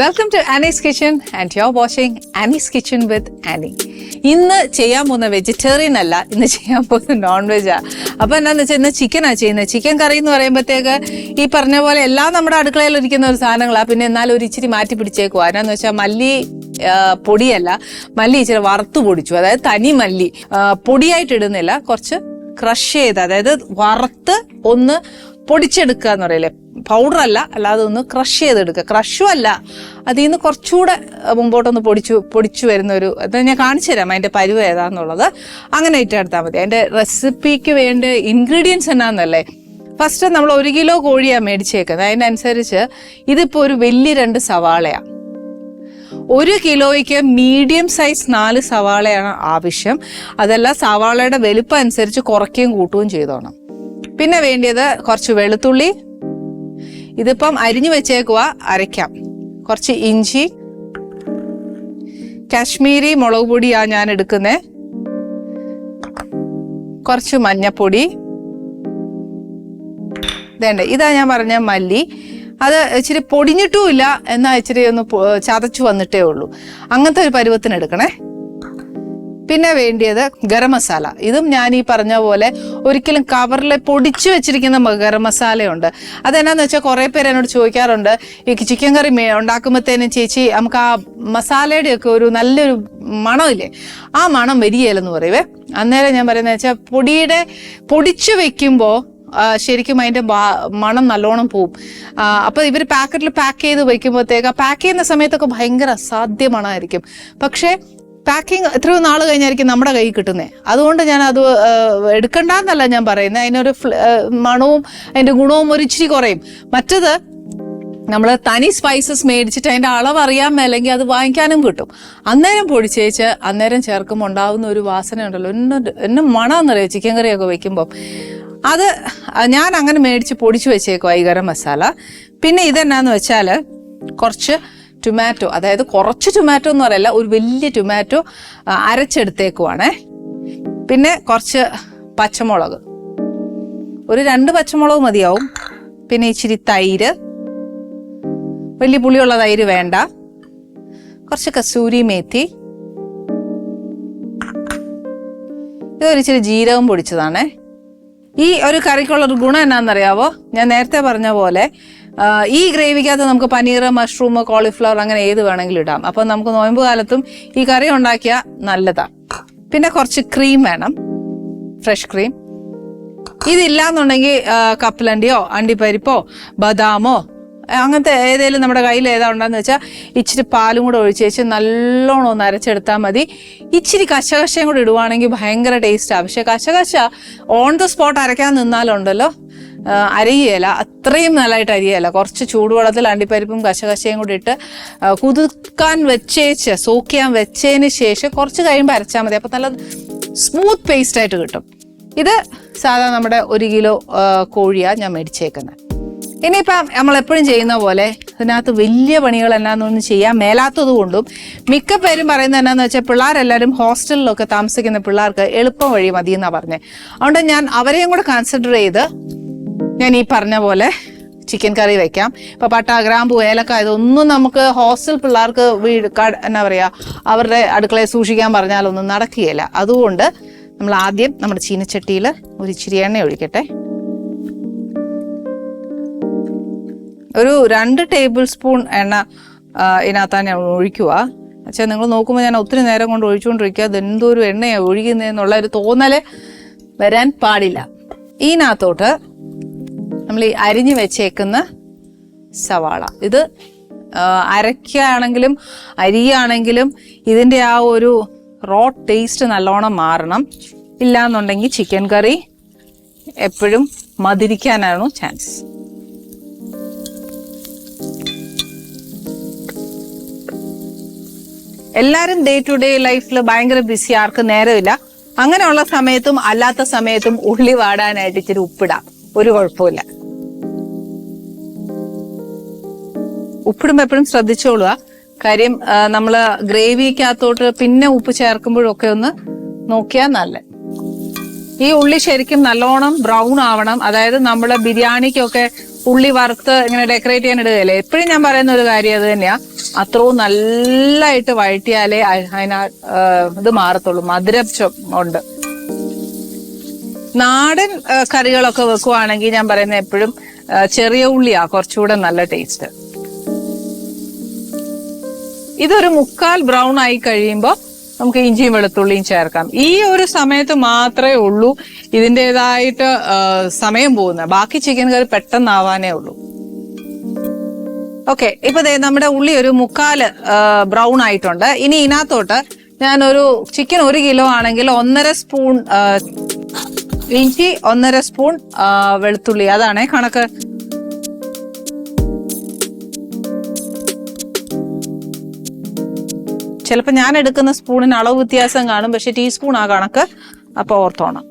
Welcome to Annie's kitchen and you are watching Annie's kitchen with Annie. ഇന്ന് ചെയ്യാൻ പോകുന്ന വെജിറ്റേറിയൻ അല്ല, ഇന്ന് ചെയ്യാൻ പോകുന്ന നോൺ വെജാ. അപ്പൊ എന്താന്ന് വെച്ചാൽ ഇന്ന് ചിക്കനാണ് ചെയ്യുന്നത്. ചിക്കൻ കറി എന്ന് പറയുമ്പോഴത്തേക്ക് ഈ പറഞ്ഞ പോലെ എല്ലാം നമ്മുടെ അടുക്കളയിൽ ഇരിക്കുന്ന ഒരു സാധനങ്ങളാണ്. പിന്നെ എന്നാലും ഒരു ഇച്ചിരി മാറ്റി പിടിച്ചേക്കുവാ. എന്നാന്ന് വെച്ചാൽ മല്ലി പൊടിയല്ല, മല്ലി ഇച്ചിരി വറുത്ത് പൊടിച്ചു. അതായത് തനി മല്ലി പൊടിയായിട്ട് ഇടുന്നില്ല, കുറച്ച് ക്രഷ് ചെയ്ത്, അതായത് വറുത്ത് ഒന്ന് പൊടിച്ചെടുക്കുക എന്ന് പറയില്ലേ, പൗഡർ അല്ല, അല്ലാതെ ഒന്ന് ക്രഷ് ചെയ്തെടുക്കുക. ക്രഷും അല്ല, അതിൽ നിന്ന് കുറച്ചുകൂടെ മുമ്പോട്ടൊന്ന് പൊടിച്ചു വരുന്ന ഒരു അത് ഞാൻ കാണിച്ചു തരാം അതിന്റെ പരുവ ഏതാന്നുള്ളത്. അങ്ങനെ ഇട്ടെടുത്താൽ മതി. അതിന്റെ റെസിപ്പിക്ക് വേണ്ട ഇൻഗ്രീഡിയൻസ് എന്നാന്നല്ലേ, ഫസ്റ്റ് നമ്മൾ 1 കിലോ കോഴിയാണ് മേടിച്ചേക്കുന്നത്. അതിനനുസരിച്ച് ഇതിപ്പോ ഒരു വലിയ 2 സവാളയാണ്. 1 കിലോയ്ക്ക് മീഡിയം സൈസ് 4 സവാളയാണ് ആവശ്യം. അതല്ല, സവാളയുടെ വലുപ്പം അനുസരിച്ച് കുറയ്ക്കുകയും കൂട്ടുകയും ചെയ്തോണം. പിന്നെ വേണ്ടിയത് കുറച്ച് വെളുത്തുള്ളി, ഇതിപ്പം അരിഞ്ഞു വെച്ചേക്കുക, അരയ്ക്കാം. കുറച്ച് ഇഞ്ചി, കാശ്മീരി മുളക് പൊടിയാണ് ഞാൻ എടുക്കുന്നത്, കുറച്ച് മഞ്ഞപ്പൊടി, ഇതേണ്ട ഇതാ ഞാൻ പറഞ്ഞ മല്ലി. അത് ഇച്ചിരി പൊടിഞ്ഞിട്ടുമില്ല, എന്നാൽ ഇച്ചിരി ഒന്ന് ചതച്ചു വന്നിട്ടേ ഉള്ളൂ. അങ്ങനത്തെ ഒരു പരുവത്തിന് എടുക്കണേ. പിന്നെ വേണ്ടിയത് ഗരം മസാല. ഇതും ഞാൻ ഈ പറഞ്ഞ പോലെ ഒരിക്കലും കവറിൽ പൊടിച്ചു വെച്ചിരിക്കുന്ന ഗരം മസാലയുണ്ട്. അതെന്നാന്ന് വെച്ചാൽ കുറേ പേര് എന്നോട് ചോദിക്കാറുണ്ട്, ഈ ചിക്കൻ കറി ഉണ്ടാക്കുമ്പോഴത്തേനും ചേച്ചി നമുക്ക് ആ മസാലയുടെ ഒക്കെ ഒരു നല്ലൊരു മണമില്ലേ, ആ മണം വരികയില്ലെന്ന് പറയുവേ. അന്നേരം ഞാൻ പറയുന്നത് വെച്ചാൽ പൊടിച്ചു വെക്കുമ്പോൾ ശരിക്കും അതിന്റെ മണം നല്ലോണം പോവും. അപ്പൊ ഇവർ പാക്കറ്റിൽ പാക്ക് ചെയ്ത് വെക്കുമ്പോഴത്തേക്ക് പാക്ക് ചെയ്യുന്ന സമയത്തൊക്കെ ഭയങ്കര അസാധ്യ മണമായിരിക്കും. പക്ഷെ പാക്കിങ് എത്രയോ നാൾ കഴിഞ്ഞായിരിക്കും നമ്മുടെ കയ്യിൽ കിട്ടുന്നത്. അതുകൊണ്ട് ഞാൻ അത് എടുക്കണ്ടെന്നല്ല ഞാൻ പറയുന്നത്, അതിനൊരു മണവും അതിന്റെ ഗുണവും ഒരു ഇച്ചിരി കുറയും. മറ്റത് നമ്മൾ തനി സ്പൈസസ് മേടിച്ചിട്ട് അതിന്റെ അളവ് അറിയാൻ മേലെങ്കിൽ അത് വാങ്ങിക്കാനും കിട്ടും. അന്നേരം പൊടിച്ചേച്ച് അന്നേരം ചേർക്കുമ്പോൾ ഉണ്ടാവുന്ന ഒരു വാസന ഉണ്ടല്ലോ, എന്നെ മണമെന്നറിയോ ചിക്കൻ കറിയൊക്കെ വെക്കുമ്പോൾ. അത് ഞാൻ അങ്ങനെ മേടിച്ച് പൊടിച്ചു വെച്ചേക്കുവാ ഈ ഗരം മസാല. പിന്നെ ഇതെന്നാന്ന് വെച്ചാൽ കുറച്ച് ടൊമാറ്റോ, അതായത് കുറച്ച് ടൊമാറ്റോ എന്ന് പറയല്ല, ഒരു വലിയ ടൊമാറ്റോ അരച്ചെടുത്തേക്കുവാണേ. പിന്നെ കുറച്ച് പച്ചമുളക്, ഒരു 2 പച്ചമുളക് മതിയാവും. പിന്നെ ഇച്ചിരി തൈര്, വലിയ പുളിയുള്ള തൈര് വേണ്ട. കുറച്ച് കസൂരി മേത്തി, ഇതൊരിച്ചിരി ജീരകം പൊടിച്ചതാണേ. ഈ ഒരു കറിക്കുള്ളൊരു ഗുണം എന്നാണെന്നറിയാവോ, ഞാൻ നേരത്തെ പറഞ്ഞ പോലെ ഈ ഗ്രേവിക്കകത്ത് നമുക്ക് പനീർ, മഷ്റൂം, കോളിഫ്ലവർ അങ്ങനെ ഏത് വേണമെങ്കിലും ഇടാം. അപ്പം നമുക്ക് നോയമ്പ് കാലത്തും ഈ കറി ഉണ്ടാക്കിയാൽ നല്ലതാണ്. പിന്നെ കുറച്ച് ക്രീം വേണം, ഫ്രഷ് ക്രീം. ഇതില്ലാന്നുണ്ടെങ്കിൽ കപ്പലണ്ടിയോ അണ്ടിപ്പരിപ്പോ ബദാമോ അങ്ങനത്തെ ഏതെങ്കിലും നമ്മുടെ കയ്യിൽ ഏതാ ഉണ്ടാന്ന് വെച്ചാൽ ഇച്ചിരി പാലും കൂടെ ഒഴിച്ചേച്ച് നല്ലോണം ഒന്ന് അരച്ചെടുത്താൽ മതി. ഇച്ചിരി കശകശയും കൂടെ ഇടുവാണെങ്കിൽ ഭയങ്കര ടേസ്റ്റാണ്. പക്ഷെ കശകശ ഓൺ ദ സ്പോട്ട് അരയ്ക്കാൻ നിന്നാലുണ്ടല്ലോ അരിയല, അത്രയും നല്ലതായിട്ട് അരിയല. കുറച്ച് ചൂടുവെള്ളത്തിൽ അണ്ടിപ്പരിപ്പും കശകശയും കൂടി ഇട്ട് കുതിർക്കാൻ വെച്ചേച്ച് സോക്ക് ചെയ്യാൻ വെച്ചതിന് ശേഷം കുറച്ച് കഴിയുമ്പോൾ അരച്ചാൽ മതി. അപ്പോൾ നല്ല സ്മൂത്ത് പേസ്റ്റ് ആയിട്ട് കിട്ടും. ഇത് സാധാരണ നമ്മുടെ 1 കിലോ കോഴിയാണ് ഞാൻ മേടിച്ചേക്കുന്നത്. ഇനിയിപ്പം നമ്മൾ എപ്പോഴും ചെയ്യുന്ന പോലെ അതിനകത്ത് വലിയ പണികൾ എന്നാന്നൊന്നും ചെയ്യാൻ മേലാത്തത് കൊണ്ടും മിക്ക പേരും പറയുന്നത് എന്നാന്ന് വെച്ചാൽ പിള്ളേരെല്ലാവരും ഹോസ്റ്റലിലൊക്കെ താമസിക്കുന്ന പിള്ളേർക്ക് എളുപ്പം വഴി മതി എന്നാണ് പറഞ്ഞത്. അതുകൊണ്ട് ഞാൻ അവരെയും കൂടെ കൺസിഡർ ചെയ്ത് ഞാൻ ഈ പറഞ്ഞ പോലെ ചിക്കൻ കറി വെക്കാം. ഇപ്പൊ പട്ട, ഗ്രാമ്പു, ഏലക്ക ഇതൊന്നും നമുക്ക് ഹോസ്റ്റൽ പിള്ളേർക്ക് എന്നാ പറയാ അവരുടെ അടുക്കളയെ സൂക്ഷിക്കാൻ പറഞ്ഞാലൊന്നും നടക്കുകയില്ല. അതുകൊണ്ട് നമ്മൾ ആദ്യം നമ്മുടെ ചീനച്ചട്ടിയിൽ ഒരു ഇച്ചിരി എണ്ണ ഒഴിക്കട്ടെ. ഒരു 2 ടേബിൾ സ്പൂൺ എണ്ണ ഇതിനകത്താണ് ഞാൻ ഒഴിക്കുക. പക്ഷേ നിങ്ങൾ നോക്കുമ്പോൾ ഞാൻ ഒത്തിരി നേരം കൊണ്ട് ഒഴിച്ചുകൊണ്ടിരിക്കുക, അതെന്തോ ഒരു എണ്ണയാണ് ഒഴുകുന്നതെന്നുള്ള ഒരു തോന്നൽ വരാൻ പാടില്ല. ഇതിനകത്തോട്ട് നമ്മൾ ഈ അരിഞ്ഞു വെച്ചേക്കുന്ന സവാള, ഇത് അരയ്ക്കുകയാണെങ്കിലും അരിയാണെങ്കിലും ഇതിൻ്റെ ആ ഒരു റോ ടേസ്റ്റ് നല്ലോണം മാറണം. ഇല്ലാന്നുണ്ടെങ്കിൽ ചിക്കൻ കറി എപ്പോഴും മധുരിക്കാനാണ് ചാൻസ്. എല്ലാവരും ഡേ ടു ഡേ ലൈഫിൽ ഭയങ്കര ബിസി, ആർക്കും നേരമില്ല. അങ്ങനെയുള്ള സമയത്തും അല്ലാത്ത സമയത്തും ഉള്ളി വാടാനായിട്ട് ഇച്ചിരി ഉപ്പിടാം, ഒരു കുഴപ്പമില്ല. ഉപ്പിടുമ്പോൾ എപ്പോഴും ശ്രദ്ധിച്ചോളുക. കാര്യം നമ്മൾ ഗ്രേവിക്കകത്തോട്ട് പിന്നെ ഉപ്പ് ചേർക്കുമ്പോഴൊക്കെ ഒന്ന് നോക്കിയാൽ നല്ല. ഈ ഉള്ളി ശരിക്കും നല്ലോണം ബ്രൗൺ ആവണം. അതായത് നമ്മുടെ ബിരിയാണിക്കൊക്കെ ഉള്ളി വറുത്ത് ഇങ്ങനെ ഡെക്കറേറ്റ് ചെയ്യാൻ ഇടുകയല്ലേ, എപ്പോഴും ഞാൻ പറയുന്ന ഒരു കാര്യം അത് തന്നെയാ. അത്രയും നല്ലതായിട്ട് വഴറ്റിയാലേ ഇത് മാറത്തുള്ളൂ, മധുരം ഉണ്ട്. നാടൻ കറികളൊക്കെ വെക്കുവാണെങ്കിൽ ഞാൻ പറയുന്നത് എപ്പോഴും ചെറിയ ഉള്ളിയാ കുറച്ചുകൂടെ നല്ല ടേസ്റ്റ്. ഇതൊരു 1/4 ബ്രൗൺ ആയി കഴിയുമ്പോൾ നമുക്ക് ഇഞ്ചിയും വെളുത്തുള്ളിയും ചേർക്കാം. ഈ ഒരു സമയത്ത് മാത്രമേ ഉള്ളൂ ഇതിൻ്റെതായിട്ട് സമയം പോകുന്നത്. ബാക്കി ചിക്കൻ കറി പെട്ടെന്നാവാനേ ഉള്ളൂ. ഓക്കെ, ഇപ്പൊ നമ്മുടെ ഉള്ളി ഒരു 1/4 ബ്രൗൺ ആയിട്ടുണ്ട്. ഇനി ഇതിനകത്തോട്ട് ഞാനൊരു ചിക്കൻ 1 കിലോ ആണെങ്കിൽ 1.5 സ്പൂൺ ഇഞ്ചി, 1.5 സ്പൂൺ വെളുത്തുള്ളി, അതാണേ കണക്ക്. ചിലപ്പോൾ ഞാൻ എടുക്കുന്ന സ്പൂണിന് അളവ് വ്യത്യാസം കാണും, പക്ഷെ ടീസ്പൂൺ ആ കണക്ക്, അപ്പൊ ഓർത്തോണം.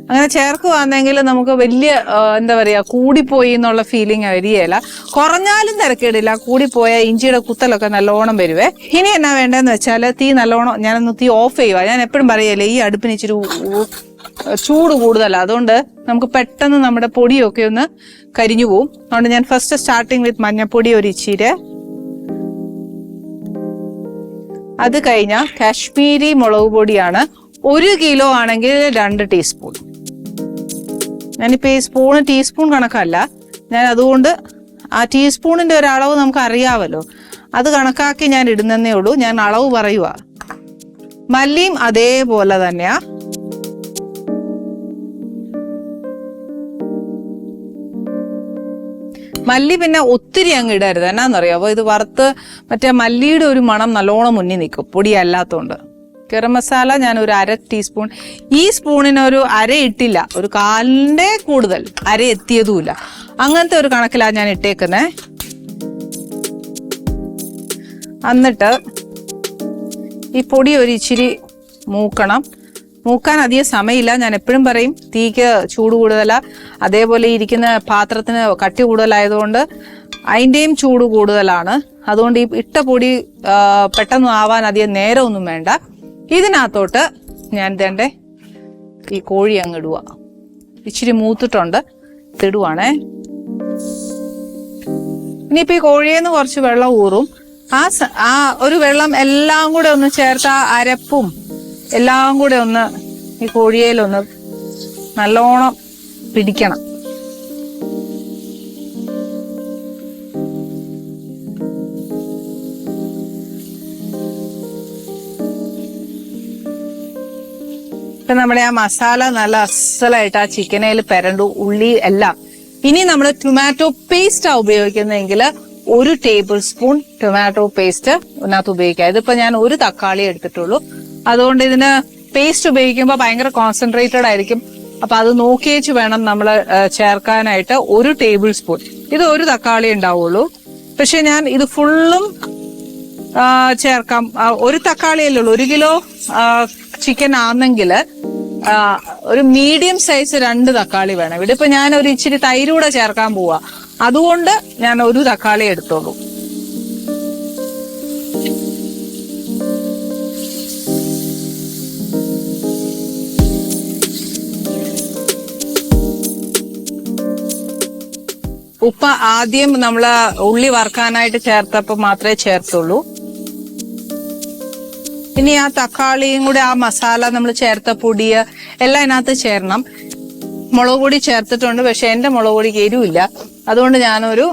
അങ്ങനെ ചേർക്കുവാണെങ്കിൽ നമുക്ക് വലിയ എന്താ പറയാ കൂടിപ്പോയി എന്നുള്ള ഫീലിംഗ് വരികയില്ല. കുറഞ്ഞാലും തിരക്കേടില്ല, കൂടിപ്പോയ ഇഞ്ചിയുടെ കുത്തലൊക്കെ നല്ലോണം വരുവേ. ഇനി എന്നാ വേണ്ടതെന്ന് വെച്ചാൽ തീ നല്ലോണം, ഞാനൊന്ന് തീ ഓഫ് ചെയ്യുക. ഞാൻ എപ്പോഴും പറയല്ലേ ഈ അടുപ്പിന് ഇച്ചിരി ചൂട് കൂടുതലാണ്, അതുകൊണ്ട് നമുക്ക് പെട്ടെന്ന് നമ്മുടെ പൊടിയൊക്കെ ഒന്ന് കരിഞ്ഞു പോവും. അതുകൊണ്ട് ഞാൻ ഫസ്റ്റ് സ്റ്റാർട്ടിങ് വിത്ത് മഞ്ഞപ്പൊടി ഒരു ഇച്ചിരി, അത് കഴിഞ്ഞ കാശ്മീരി മുളക് പൊടിയാണ് 1 കിലോ ആണെങ്കിൽ 2 ടീസ്പൂൺ. ഞാനിപ്പോ ഈ സ്പൂണ് ടീസ്പൂൺ കണക്കല്ല, ഞാൻ അതുകൊണ്ട് ആ ടീസ്പൂണിന്റെ ഒരു അളവ് നമുക്ക് അറിയാമല്ലോ, അത് കണക്കാക്കി ഞാൻ ഇടുന്നേ ഉള്ളൂ, ഞാൻ അളവ് പറയുക. മല്ലിയും അതേപോലെ തന്നെയാ. മല്ലി പിന്നെ ഒത്തിരി അങ്ങ് ഇടരുത്, എന്നാന്നറിയാവോ, ഇത് വറുത്ത് മറ്റേ മല്ലിയുടെ ഒരു മണം നല്ലോണം മുന്നിൽ നിൽക്കും പൊടി അല്ലാത്തതുകൊണ്ട്. ഗരം മസാല ഞാൻ ഒരു 1/2 ടീസ്പൂൺ, ഈ സ്പൂണിന് ഒരു 1/2 ഇട്ടില്ല, ഒരു 1/4 കൂടുതൽ, 1/2 എത്തിയതുമില്ല, അങ്ങനത്തെ ഒരു കണക്കിലാണ് ഞാൻ ഇട്ടേക്കുന്നേ. എന്നിട്ട് ഈ പൊടി ഒരു ഇച്ചിരി മൂക്കാൻ അധികം സമയമില്ല. ഞാൻ എപ്പോഴും പറയും തീക്ക് ചൂട് കൂടുതലാ, അതേപോലെ ഇരിക്കുന്ന പാത്രത്തിന് കട്ടി കൂടുതലായതുകൊണ്ട് അതിൻ്റെയും ചൂട് കൂടുതലാണ്. അതുകൊണ്ട് ഈ ഇട്ട പൊടി പെട്ടെന്ന് ആവാൻ അധികം നേരമൊന്നും വേണ്ട. ഇതിനകത്തോട്ട് ഞാൻ ഇതേണ്ട ഈ കോഴി അങ്ങ് ഇടുക. ഇച്ചിരി മൂത്തിട്ടുണ്ട്, ഇടുവാണേ. ഇനിയിപ്പോ ഈ കോഴിയെന്ന് കുറച്ച് വെള്ളം ഊറും. ആ ഒരു വെള്ളം എല്ലാം കൂടെ ഒന്ന് ചേർത്ത് ആ അരപ്പും എല്ലാം കൂടെ ഒന്ന് ഈ കോഴിയിലൊന്ന് നല്ലോണം പിടിക്കണം. ഇപ്പൊ നമ്മുടെ ആ മസാല നല്ല അസലായിട്ട് ആ ചിക്കനയിൽ പെരണ്ടു, ഉള്ളി എല്ലാം. ഇനി നമ്മൾ ടൊമാറ്റോ പേസ്റ്റാ ഉപയോഗിക്കുന്നതെങ്കിൽ 1 ടേബിൾ സ്പൂൺ ടൊമാറ്റോ പേസ്റ്റ് ഇതിനകത്ത് ഉപയോഗിക്കാം. ഇതിപ്പോ ഞാൻ 1 തക്കാളി എടുത്തിട്ടുള്ളൂ, അതുകൊണ്ട് ഇതിന് പേസ്റ്റ് ഉപയോഗിക്കുമ്പോൾ ഭയങ്കര കോൺസെൻട്രേറ്റഡ് ആയിരിക്കും. അപ്പൊ അത് നോക്കിയേച്ച് വേണം നമ്മൾ ചേർക്കാനായിട്ട്. 1 ടേബിൾ സ്പൂൺ, ഇത് 1 തക്കാളി ഉണ്ടാവുള്ളൂ, പക്ഷെ ഞാൻ ഇത് ഫുള്ളും ചേർക്കാം. 1 തക്കാളിയല്ലേ ഉള്ളൂ, 1 കിലോ ചിക്കൻ ആണെങ്കിൽ ഒരു മീഡിയം സൈസ് 2 തക്കാളി വേണം. ഇവിടെ ഇപ്പൊ ഞാൻ ഒരു ഇച്ചിരി തൈര് കൂടെ ചേർക്കാൻ പോവാ, അതുകൊണ്ട് ഞാൻ 1 തക്കാളി എടുത്തോളൂ. ഉപ്പ് ആദ്യം നമ്മള് ഉള്ളി വറുക്കാനായിട്ട് ചേർത്തപ്പോൾ മാത്രമേ ചേർത്തുള്ളൂ. ഇനി ആ തക്കാളിയും കൂടെ ആ മസാല നമ്മൾ ചേർത്ത പൊടിയ എല്ലാം ഇതിനകത്ത് ചേരണം. മുളക് പൊടി ചേർത്തിട്ടുണ്ട്, പക്ഷെ എന്റെ മുളക് പൊടിക്ക് എരിവില്ല, അതുകൊണ്ട് ഞാനൊരു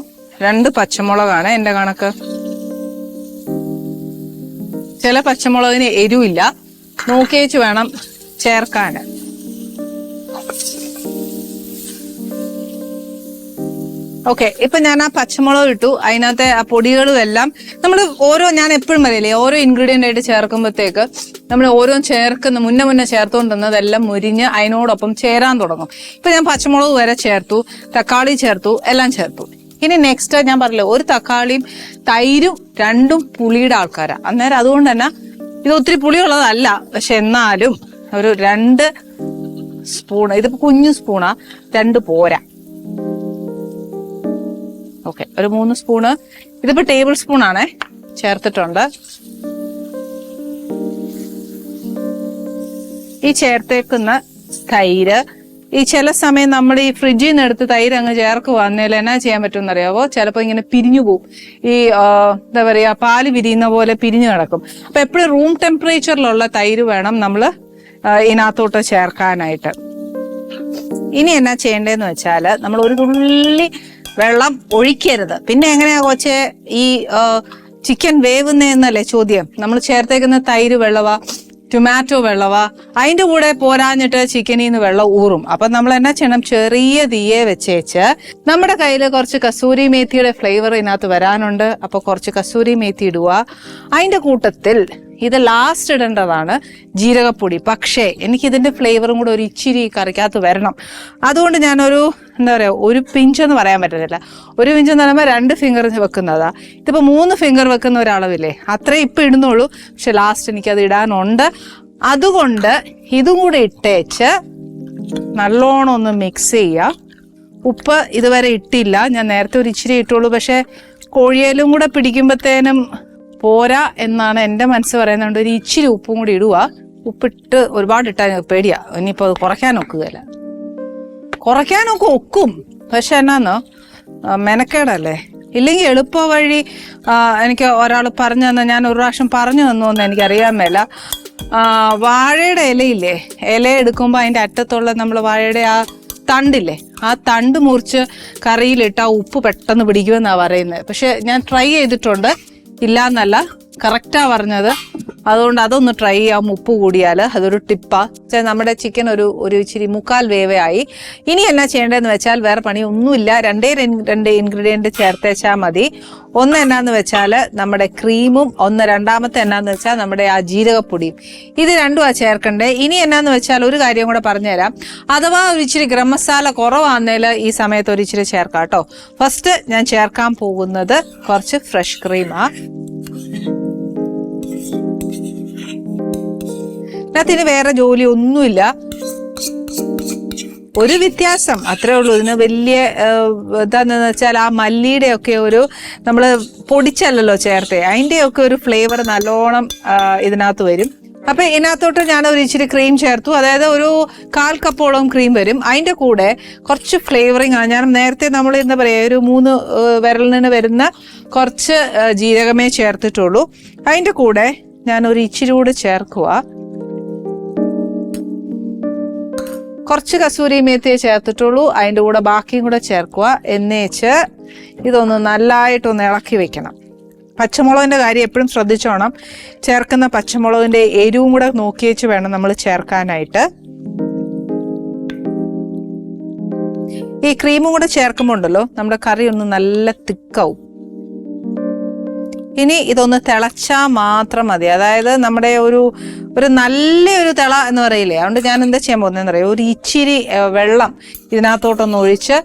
2 പച്ചമുളകാണ് എന്റെ കണക്ക്. ചില പച്ചമുളകിന് എരിവില്ല, നോക്കിയേച്ച് വേണം ചേർക്കാൻ. ഓക്കെ, ഇപ്പൊ ഞാൻ ആ പച്ചമുളക് ഇട്ടു, അതിനകത്തെ ആ പൊടികളും എല്ലാം നമ്മൾ ഞാൻ എപ്പോഴും പറയില്ലേ, ഓരോ ഇൻഗ്രീഡിയന്റ് ആയിട്ട് ചേർക്കുമ്പോഴത്തേക്ക് നമ്മൾ ഓരോ മുന്നേ ചേർത്തുകൊണ്ടിരുന്നതെല്ലാം മുരിഞ്ഞ് അതിനോടൊപ്പം ചേരാൻ തുടങ്ങും. ഇപ്പൊ ഞാൻ പച്ചമുളക് വരെ ചേർത്തു, തക്കാളി ചേർത്തു, എല്ലാം ചേർത്തു. ഇനി നെക്സ്റ്റ് ഞാൻ പറഞ്ഞില്ലേ, 1 തക്കാളിയും തൈരും 2 പുളിയുടെ ആൾക്കാരാ. അന്നേരം അതുകൊണ്ട് തന്നെ ഇത് ഒത്തിരി പുളിയുള്ളതല്ല, പക്ഷെ എന്നാലും ഒരു 2 സ്പൂൺ, ഇതിപ്പോ കുഞ്ഞു സ്പൂണാ, 2 പോരാ. ഓക്കെ, ഒരു 3 സ്പൂണ്, ഇതിപ്പോ ടേബിൾ സ്പൂൺ ആണേ, ചേർത്തിട്ടുണ്ട്. ഈ ചേർത്തേക്കുന്ന തൈര് ഈ ചില സമയം നമ്മൾ ഈ ഫ്രിഡ്ജിൽ നിന്ന് എടുത്ത് തൈര് അങ്ങ് ചേർക്കുവാന്നേൽ എന്നാ ചെയ്യാൻ പറ്റുമെന്ന് അറിയാവോ? ചിലപ്പോൾ ഇങ്ങനെ പിരിഞ്ഞു പോകും. ഈ എന്താ പറയാ, പാല് പിരിയുന്ന പോലെ പിരിഞ്ഞു കിടക്കും. അപ്പൊ എപ്പോഴും റൂം ടെമ്പറേച്ചറിലുള്ള തൈര് വേണം നമ്മൾ ഇതിനകത്തോട്ട് ചേർക്കാനായിട്ട്. ഇനി എന്നാ ചെയ്യേണ്ടതെന്ന് വെച്ചാൽ നമ്മൾ ഒരു തുള്ളി വെള്ളം ഒഴിക്കരുത്. പിന്നെ എങ്ങനെയാ കൊച്ചേ ഈ ചിക്കൻ വേവുന്നതെന്നല്ലേ ചോദ്യം. നമ്മൾ ചേർത്തേക്കുന്ന തൈര് വെള്ളവാ, ടൊമാറ്റോ വെള്ളവാ, അതിന്റെ കൂടെ പോരാഞ്ഞിട്ട് ചിക്കനിൽ നിന്ന് വെള്ളം ഊറും. അപ്പൊ നമ്മൾ എന്നാ ചെയ്യണം, ചെറിയ തീയെ വെച്ചേച്ച് നമ്മുടെ കയ്യിൽ കുറച്ച് കസൂരി മേത്തിയുടെ ഫ്ലേവർ ഇതിനകത്ത് വരാനുണ്ട്. അപ്പൊ കുറച്ച് കസൂരി മേത്തി ഇടുക. അതിന്റെ കൂട്ടത്തിൽ ഇത് ലാസ്റ്റ് ഇടേണ്ടതാണ് ജീരകപ്പൊടി. പക്ഷേ എനിക്കിതിന്റെ ഫ്ലേവറും കൂടെ ഒരു ഇച്ചിരി കറിക്കകത്ത് വരണം. അതുകൊണ്ട് ഞാനൊരു എന്താ പറയാ, ഒരു പിഞ്ചെന്ന് പറയാൻ പറ്റത്തില്ല, ഒരു പിഞ്ചെന്ന് പറയുമ്പോൾ 2 ഫിംഗർ വെക്കുന്നതാ. ഇതിപ്പോ 3 ഫിംഗർ വെക്കുന്ന ഒരളവില്ലേ, അത്രേ ഇപ്പൊ ഇടുന്നുള്ളൂ. പക്ഷെ ലാസ്റ്റ് എനിക്കത് ഇടാനുണ്ട്. അതുകൊണ്ട് ഇതും കൂടെ ഇട്ടേച്ച് നല്ലോണം ഒന്ന് മിക്സ് ചെയ്യുക. ഉപ്പ് ഇതുവരെ ഇട്ടില്ല, ഞാൻ നേരത്തെ ഒരു ഇച്ചിരി ഇട്ടുള്ളൂ. പക്ഷെ കോഴിയിലും കൂടെ പിടിക്കുമ്പോഴത്തേനും പോരാ എന്നാണ് എൻ്റെ മനസ്സ് പറയുന്നത്. ഒരു ഇച്ചിരി ഉപ്പും കൂടി ഇടുക. ഉപ്പിട്ട് ഒരുപാട് ഇട്ടാൽ പേടിയാ, ഇനിയിപ്പോൾ അത് കുറയ്ക്കാൻ ഒക്കുകയില്ല. കുറയ്ക്കാനൊക്കെ ഒക്കും, പക്ഷെ എന്നാന്നോ മെനക്കേടല്ലേ. ഇല്ലെങ്കിൽ എളുപ്പ വഴി എനിക്ക് ഒരാൾ പറഞ്ഞു തന്നെ, ഞാൻ ഒരു പ്രാവശ്യം പറഞ്ഞു തന്നോന്ന് എനിക്കറിയാൻ മേല. വാഴയുടെ ഇലയില്ലേ, ഇല എടുക്കുമ്പോൾ അതിൻ്റെ അറ്റത്തുള്ള നമ്മൾ വാഴയുടെ ആ തണ്ടില്ലേ, ആ തണ്ട് മുറിച്ച് കറിയിലിട്ട് ആ ഉപ്പ് പെട്ടെന്ന് പിടിക്കുമെന്നാണ് പറയുന്നത്. പക്ഷെ ഞാൻ ട്രൈ ചെയ്തിട്ടുണ്ട്, ഇല്ലാന്നല്ല, കറക്റ്റാ പറഞ്ഞത്. അതുകൊണ്ട് അതൊന്ന് ട്രൈ ചെയ്യാം, ഉപ്പ് കൂടിയാൽ. അതൊരു ടിപ്പാ. നമ്മുടെ ചിക്കൻ ഒരു ഇച്ചിരി 3/4 വേവേ ആയി. ഇനി എന്നാ ചെയ്യേണ്ടതെന്ന് വെച്ചാൽ വേറെ പണി ഒന്നുമില്ല, 2 ഇൻഗ്രീഡിയൻറ്റ് ചേർത്തേച്ചാൽ മതി. ഒന്ന് എന്നാന്ന് വെച്ചാൽ നമ്മുടെ ക്രീമും, രണ്ടാമത്തെ എന്നാന്ന് വെച്ചാൽ നമ്മുടെ ആ ജീരകപ്പൊടിയും. ഇത് രണ്ടും ചേർക്കണ്ടേ. ഇനി എന്നാന്ന് വെച്ചാൽ ഒരു കാര്യം കൂടെ പറഞ്ഞുതരാം. അഥവാ ഒരു ഇച്ചിരി ഗരം മസാല കുറവാന്നേൽ ഈ സമയത്ത് ഒരു ഇച്ചിരി ചേർക്കാം കേട്ടോ. ഫസ്റ്റ് ഞാൻ ചേർക്കാൻ പോകുന്നത് കുറച്ച് ഫ്രഷ് ക്രീമാ. അതിന് വേറെ ജോലി ഒന്നുമില്ല, ഒരു വ്യത്യാസം അത്രേ ഉള്ളൂ. ഇതിന് വലിയ എന്താന്ന് വെച്ചാൽ ആ മല്ലിയുടെ ഒക്കെ ഒരു, നമ്മൾ പൊടിച്ചല്ലല്ലോ ചേർത്തേ, അതിൻ്റെ ഒക്കെ ഒരു ഫ്ലേവർ നല്ലോണം ഇതിനകത്ത് വരും. അപ്പൊ ഇതിനകത്തോട്ട് ഞാൻ ഒരു ഇച്ചിരി ക്രീം ചേർത്തു, അതായത് ഒരു 1/4 കപ്പോളം ക്രീം വരും. അതിന്റെ കൂടെ കുറച്ച് ഫ്ലേവറിങ് ആണ്. ഞാൻ നേരത്തെ നമ്മൾ എന്താ പറയാ, ഒരു 3 വിരലിന് വരുന്ന കുറച്ച് ജീരകമേ ചേർത്തിട്ടുള്ളൂ. അതിന്റെ കൂടെ ഞാൻ ഒരു ഇച്ചിരി കൂടെ ചേർക്കുക. കുറച്ച് കസൂരി മേത്തിയെ ചേർത്തിട്ടുള്ളൂ, അതിൻ്റെ കൂടെ ബാക്കിയും കൂടെ ചേർക്കുക. എന്നേച്ച് ഇതൊന്ന് നല്ലതായിട്ടൊന്ന് ഇളക്കി വെക്കണം. പച്ചമുളകിൻ്റെ കാര്യം എപ്പോഴും ശ്രദ്ധിച്ചോണം. ചേർക്കുന്ന പച്ചമുളകിൻ്റെ എരിവും കൂടെ നോക്കിയേച്ച് വേണം നമ്മൾ ചേർക്കാനായിട്ട്. ഈ ക്രീമും കൂടെ ചേർക്കുമ്പോൾ ഉണ്ടല്ലോ, നമ്മുടെ കറി ഒന്ന് നല്ല തിക്കാവും. ഇനി ഇതൊന്ന് തിളച്ചാൽ മാത്രം മതി. അതായത് നമ്മുടെ ഒരു നല്ലൊരു തിള എന്ന് പറയില്ലേ, അതുകൊണ്ട് ഞാൻ എന്താ ചെയ്യാൻ പോകുന്നതെന്ന് അറിയാം, ഒരു ഇച്ചിരി വെള്ളം ഇതിനകത്തോട്ടൊന്ന് ഒഴിച്ച്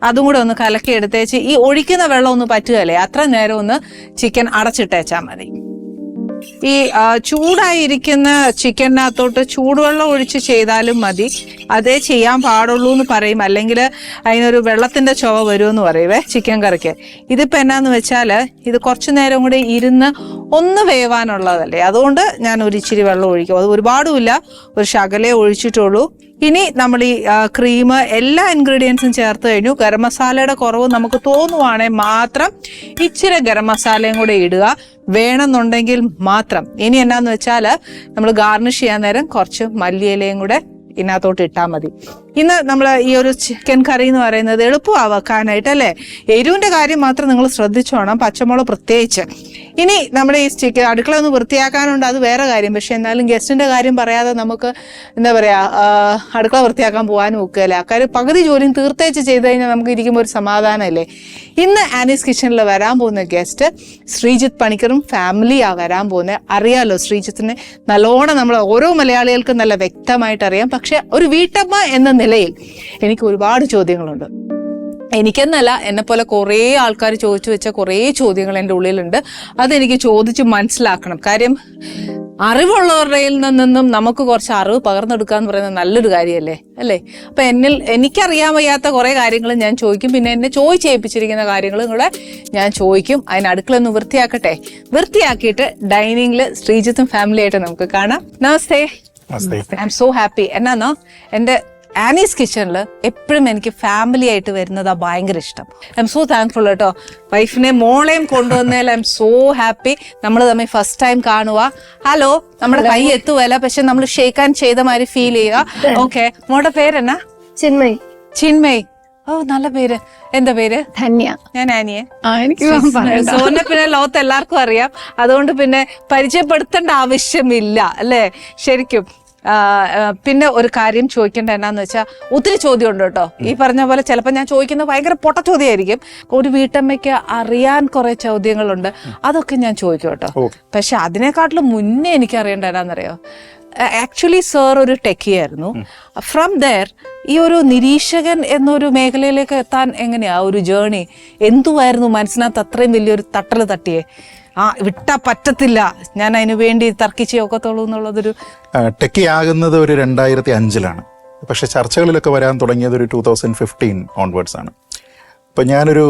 അതും കൂടെ ഒന്ന് കലക്കി എടുത്തേച്ച്, ഈ ഒഴിക്കുന്ന വെള്ളം ഒന്ന് പറ്റുകയല്ലേ, അത്ര നേരം ഒന്ന് ചിക്കൻ അടച്ചിട്ടേച്ചാൽ മതി. ഈ ചൂടായിരിക്കുന്ന ചിക്കനകത്തോട്ട് ചൂടുവെള്ളം ഒഴിച്ച് ചെയ്താലും മതി, അതേ ചെയ്യാൻ പാടുള്ളൂ എന്ന് പറയും. അല്ലെങ്കിൽ അതിനൊരു വെള്ളത്തിന്റെ ചുവ വരുമെന്ന് പറയുവേ ചിക്കൻ കറിക്ക്. ഇതിപ്പോൾ എന്നാന്ന് വെച്ചാൽ ഇത് കുറച്ചു നേരം കൂടി ഇരുന്ന് ഒന്ന് വേവാനുള്ളതല്ലേ, അതുകൊണ്ട് ഞാൻ ഒരു ഇച്ചിരി വെള്ളം ഒഴിക്കും. അത് ഒരുപാടുമില്ല, ഒരു ശകലേ ഒഴിച്ചിട്ടുള്ളൂ. ഇനി നമ്മൾ ഈ ക്രീം എല്ലാ ഇൻഗ്രീഡിയൻസും ചേർത്ത് കഴിഞ്ഞു. ഗരം മസാലയുടെ കുറവ് നമുക്ക് തോന്നുവാണെങ്കിൽ മാത്രം ഇച്ചിരി ഗരം മസാലയും കൂടെ ഇടുക, വേണമെന്നുണ്ടെങ്കിൽ മാത്രം. ഇനി എന്നാന്ന് വെച്ചാൽ നമ്മൾ ഗാർണിഷ് ചെയ്യാൻ നേരം കുറച്ച് മല്ലിയിലയും കൂടെ ഇതിനകത്തോട്ട് ഇട്ടാൽ മതി. ഇന്ന് നമ്മൾ ഈ ഒരു ചിക്കൻ കറി എന്ന് പറയുന്നത് എളുപ്പമാണ് വെക്കാനായിട്ട് അല്ലേ. എരിവിൻ്റെ കാര്യം മാത്രം നിങ്ങൾ ശ്രദ്ധിച്ചോണം, പച്ചമുളക് പ്രത്യേകിച്ച്. ഇനി നമ്മുടെ ഈ ചിക്കൻ അടുക്കള ഒന്ന് വൃത്തിയാക്കാനുണ്ട്, അത് വേറെ കാര്യം. പക്ഷെ എന്നാലും ഗസ്റ്റിൻ്റെ കാര്യം പറയാതെ നമുക്ക് എന്താ പറയുക, അടുക്കള വൃത്തിയാക്കാൻ പോകാനും ഒക്കുകയല്ലേ. അക്കാര്യം പകുതി ജോലിയും തീർത്തേച്ച് ചെയ്ത് കഴിഞ്ഞാൽ നമുക്ക് ഇരിക്കുമ്പോൾ ഒരു സമാധാനമല്ലേ. ഇന്ന് ആനീസ് കിച്ചണിൽ വരാൻ പോകുന്ന ഗസ്റ്റ് ശ്രീജിത്ത് പണിക്കറും ഫാമിലിയാണ് വരാൻ പോകുന്നത്. അറിയാലോ, ശ്രീജിത്തിനെ നല്ലോണം നമ്മൾ ഓരോ മലയാളികൾക്കും നല്ല വ്യക്തമായിട്ട് അറിയാം. പക്ഷെ ഒരു വീട്ടമ്മ എന്ന നിലയിൽ എനിക്ക് ഒരുപാട് ചോദ്യങ്ങളുണ്ട്. എനിക്കെന്നല്ല, എന്നെപ്പോലെ കുറേ ആൾക്കാർ ചോദിച്ചു വെച്ച കുറേ ചോദ്യങ്ങൾ എൻ്റെ ഉള്ളിലുണ്ട്. അതെനിക്ക് ചോദിച്ച് മനസ്സിലാക്കണം. കാര്യം അറിവുള്ളവരുടെ നിന്നും നമുക്ക് കുറച്ച് അറിവ് പകർന്നെടുക്കുക എന്ന് പറയുന്നത് നല്ലൊരു കാര്യമല്ലേ അല്ലേ. അപ്പം എനിക്കറിയാൻ വയ്യാത്ത കുറേ കാര്യങ്ങൾ ഞാൻ ചോദിക്കും. പിന്നെ എന്നെ ചോദിച്ചേൽപ്പിച്ചിരിക്കുന്ന കാര്യങ്ങളും കൂടെ ഞാൻ ചോദിക്കും. അതിന് അടുക്കളൊന്ന് വൃത്തിയാക്കട്ടെ. വൃത്തിയാക്കിയിട്ട് ഡൈനിങ്ങിൽ ശ്രീജിത്തും ഫാമിലിയായിട്ട് നമുക്ക് കാണാം. നമസ്തേ. I am so happy. എന്നാന്നോ, എൻ്റെ ആനീസ് കിച്ചണിൽ എപ്പോഴും എനിക്ക് ഫാമിലി ആയിട്ട് വരുന്നതാ ഭയങ്കര ഇഷ്ടം. ഐ എം സോ താങ്ക്ഫുൾ കേട്ടോ. വൈഫിനെ മോളെയും കൊണ്ടുവന്നതിൽ ഐ എം സോ ഹാപ്പി. നമ്മൾ തമ്മിൽ ഫസ്റ്റ് ടൈം കാണുക. ഹലോ, നമ്മുടെ കൈ എത്തുവല്ല, പക്ഷെ നമ്മൾ ഷേക്ക് ഹാൻഡ് ചെയ്ത മാതിരി ഫീൽ ചെയ്യുക. ഓക്കെ, മോളുടെ പേരെന്നാ? ചിന്മയ്. ചിന്മയ്. ഓ, നല്ല പേര്. എന്താ പേര്? ധന്യ. ഞാൻ ആനിയെ. എനിക്ക് സോനെ പിന്നെ ലോകത്ത് എല്ലാവർക്കും അറിയാം, അതുകൊണ്ട് പിന്നെ പരിചയപ്പെടുത്തേണ്ട ആവശ്യമില്ല അല്ലേ? ശരിക്കും. പിന്നെ ഒരു കാര്യം ചോദിക്കേണ്ട എന്നാന്ന് വെച്ചാൽ, ഒത്തിരി ചോദ്യം ഉണ്ട് കേട്ടോ. ഈ പറഞ്ഞ പോലെ ചിലപ്പോൾ ഞാൻ ചോദിക്കുന്നത് ഭയങ്കര പൊട്ട ചോദ്യമായിരിക്കും. ഒരു വീട്ടമ്മയ്ക്ക് അറിയാൻ കുറെ ചോദ്യങ്ങളുണ്ട്, അതൊക്കെ ഞാൻ ചോദിക്കും കേട്ടോ. പക്ഷെ അതിനെക്കാട്ടിലും മുന്നേ എനിക്ക് അറിയേണ്ട എന്നാന്നറിയോ, ആക്ച്വലി സർ ഒരു ടെക്കിയായിരുന്നു. ഫ്രം ദർ ഈ ഒരു നിരീക്ഷകൻ എന്നൊരു മേഖലയിലേക്ക് എത്താൻ എങ്ങനെയാ ഒരു ജേണി? എന്തുവായിരുന്നു മനസ്സിനകത്ത് അത്രയും വലിയൊരു തട്ടൽ തട്ടിയേ? വിട്ടാ പറ്റത്തില്ല, ഞാൻ അതിനു വേണ്ടി തർക്കിച്ചേ ഒക്കത്തുള്ളൂ എന്നുള്ളതൊരു. ടെക്കി ആകുന്നത് ഒരു 2005-ലാണ്. പക്ഷെ ചർച്ചകളിലൊക്കെ വരാൻ തുടങ്ങിയത് ഒരു 2015 ഓൺവേർഡ്സ് ആണ്. ഇപ്പം ഞാനൊരു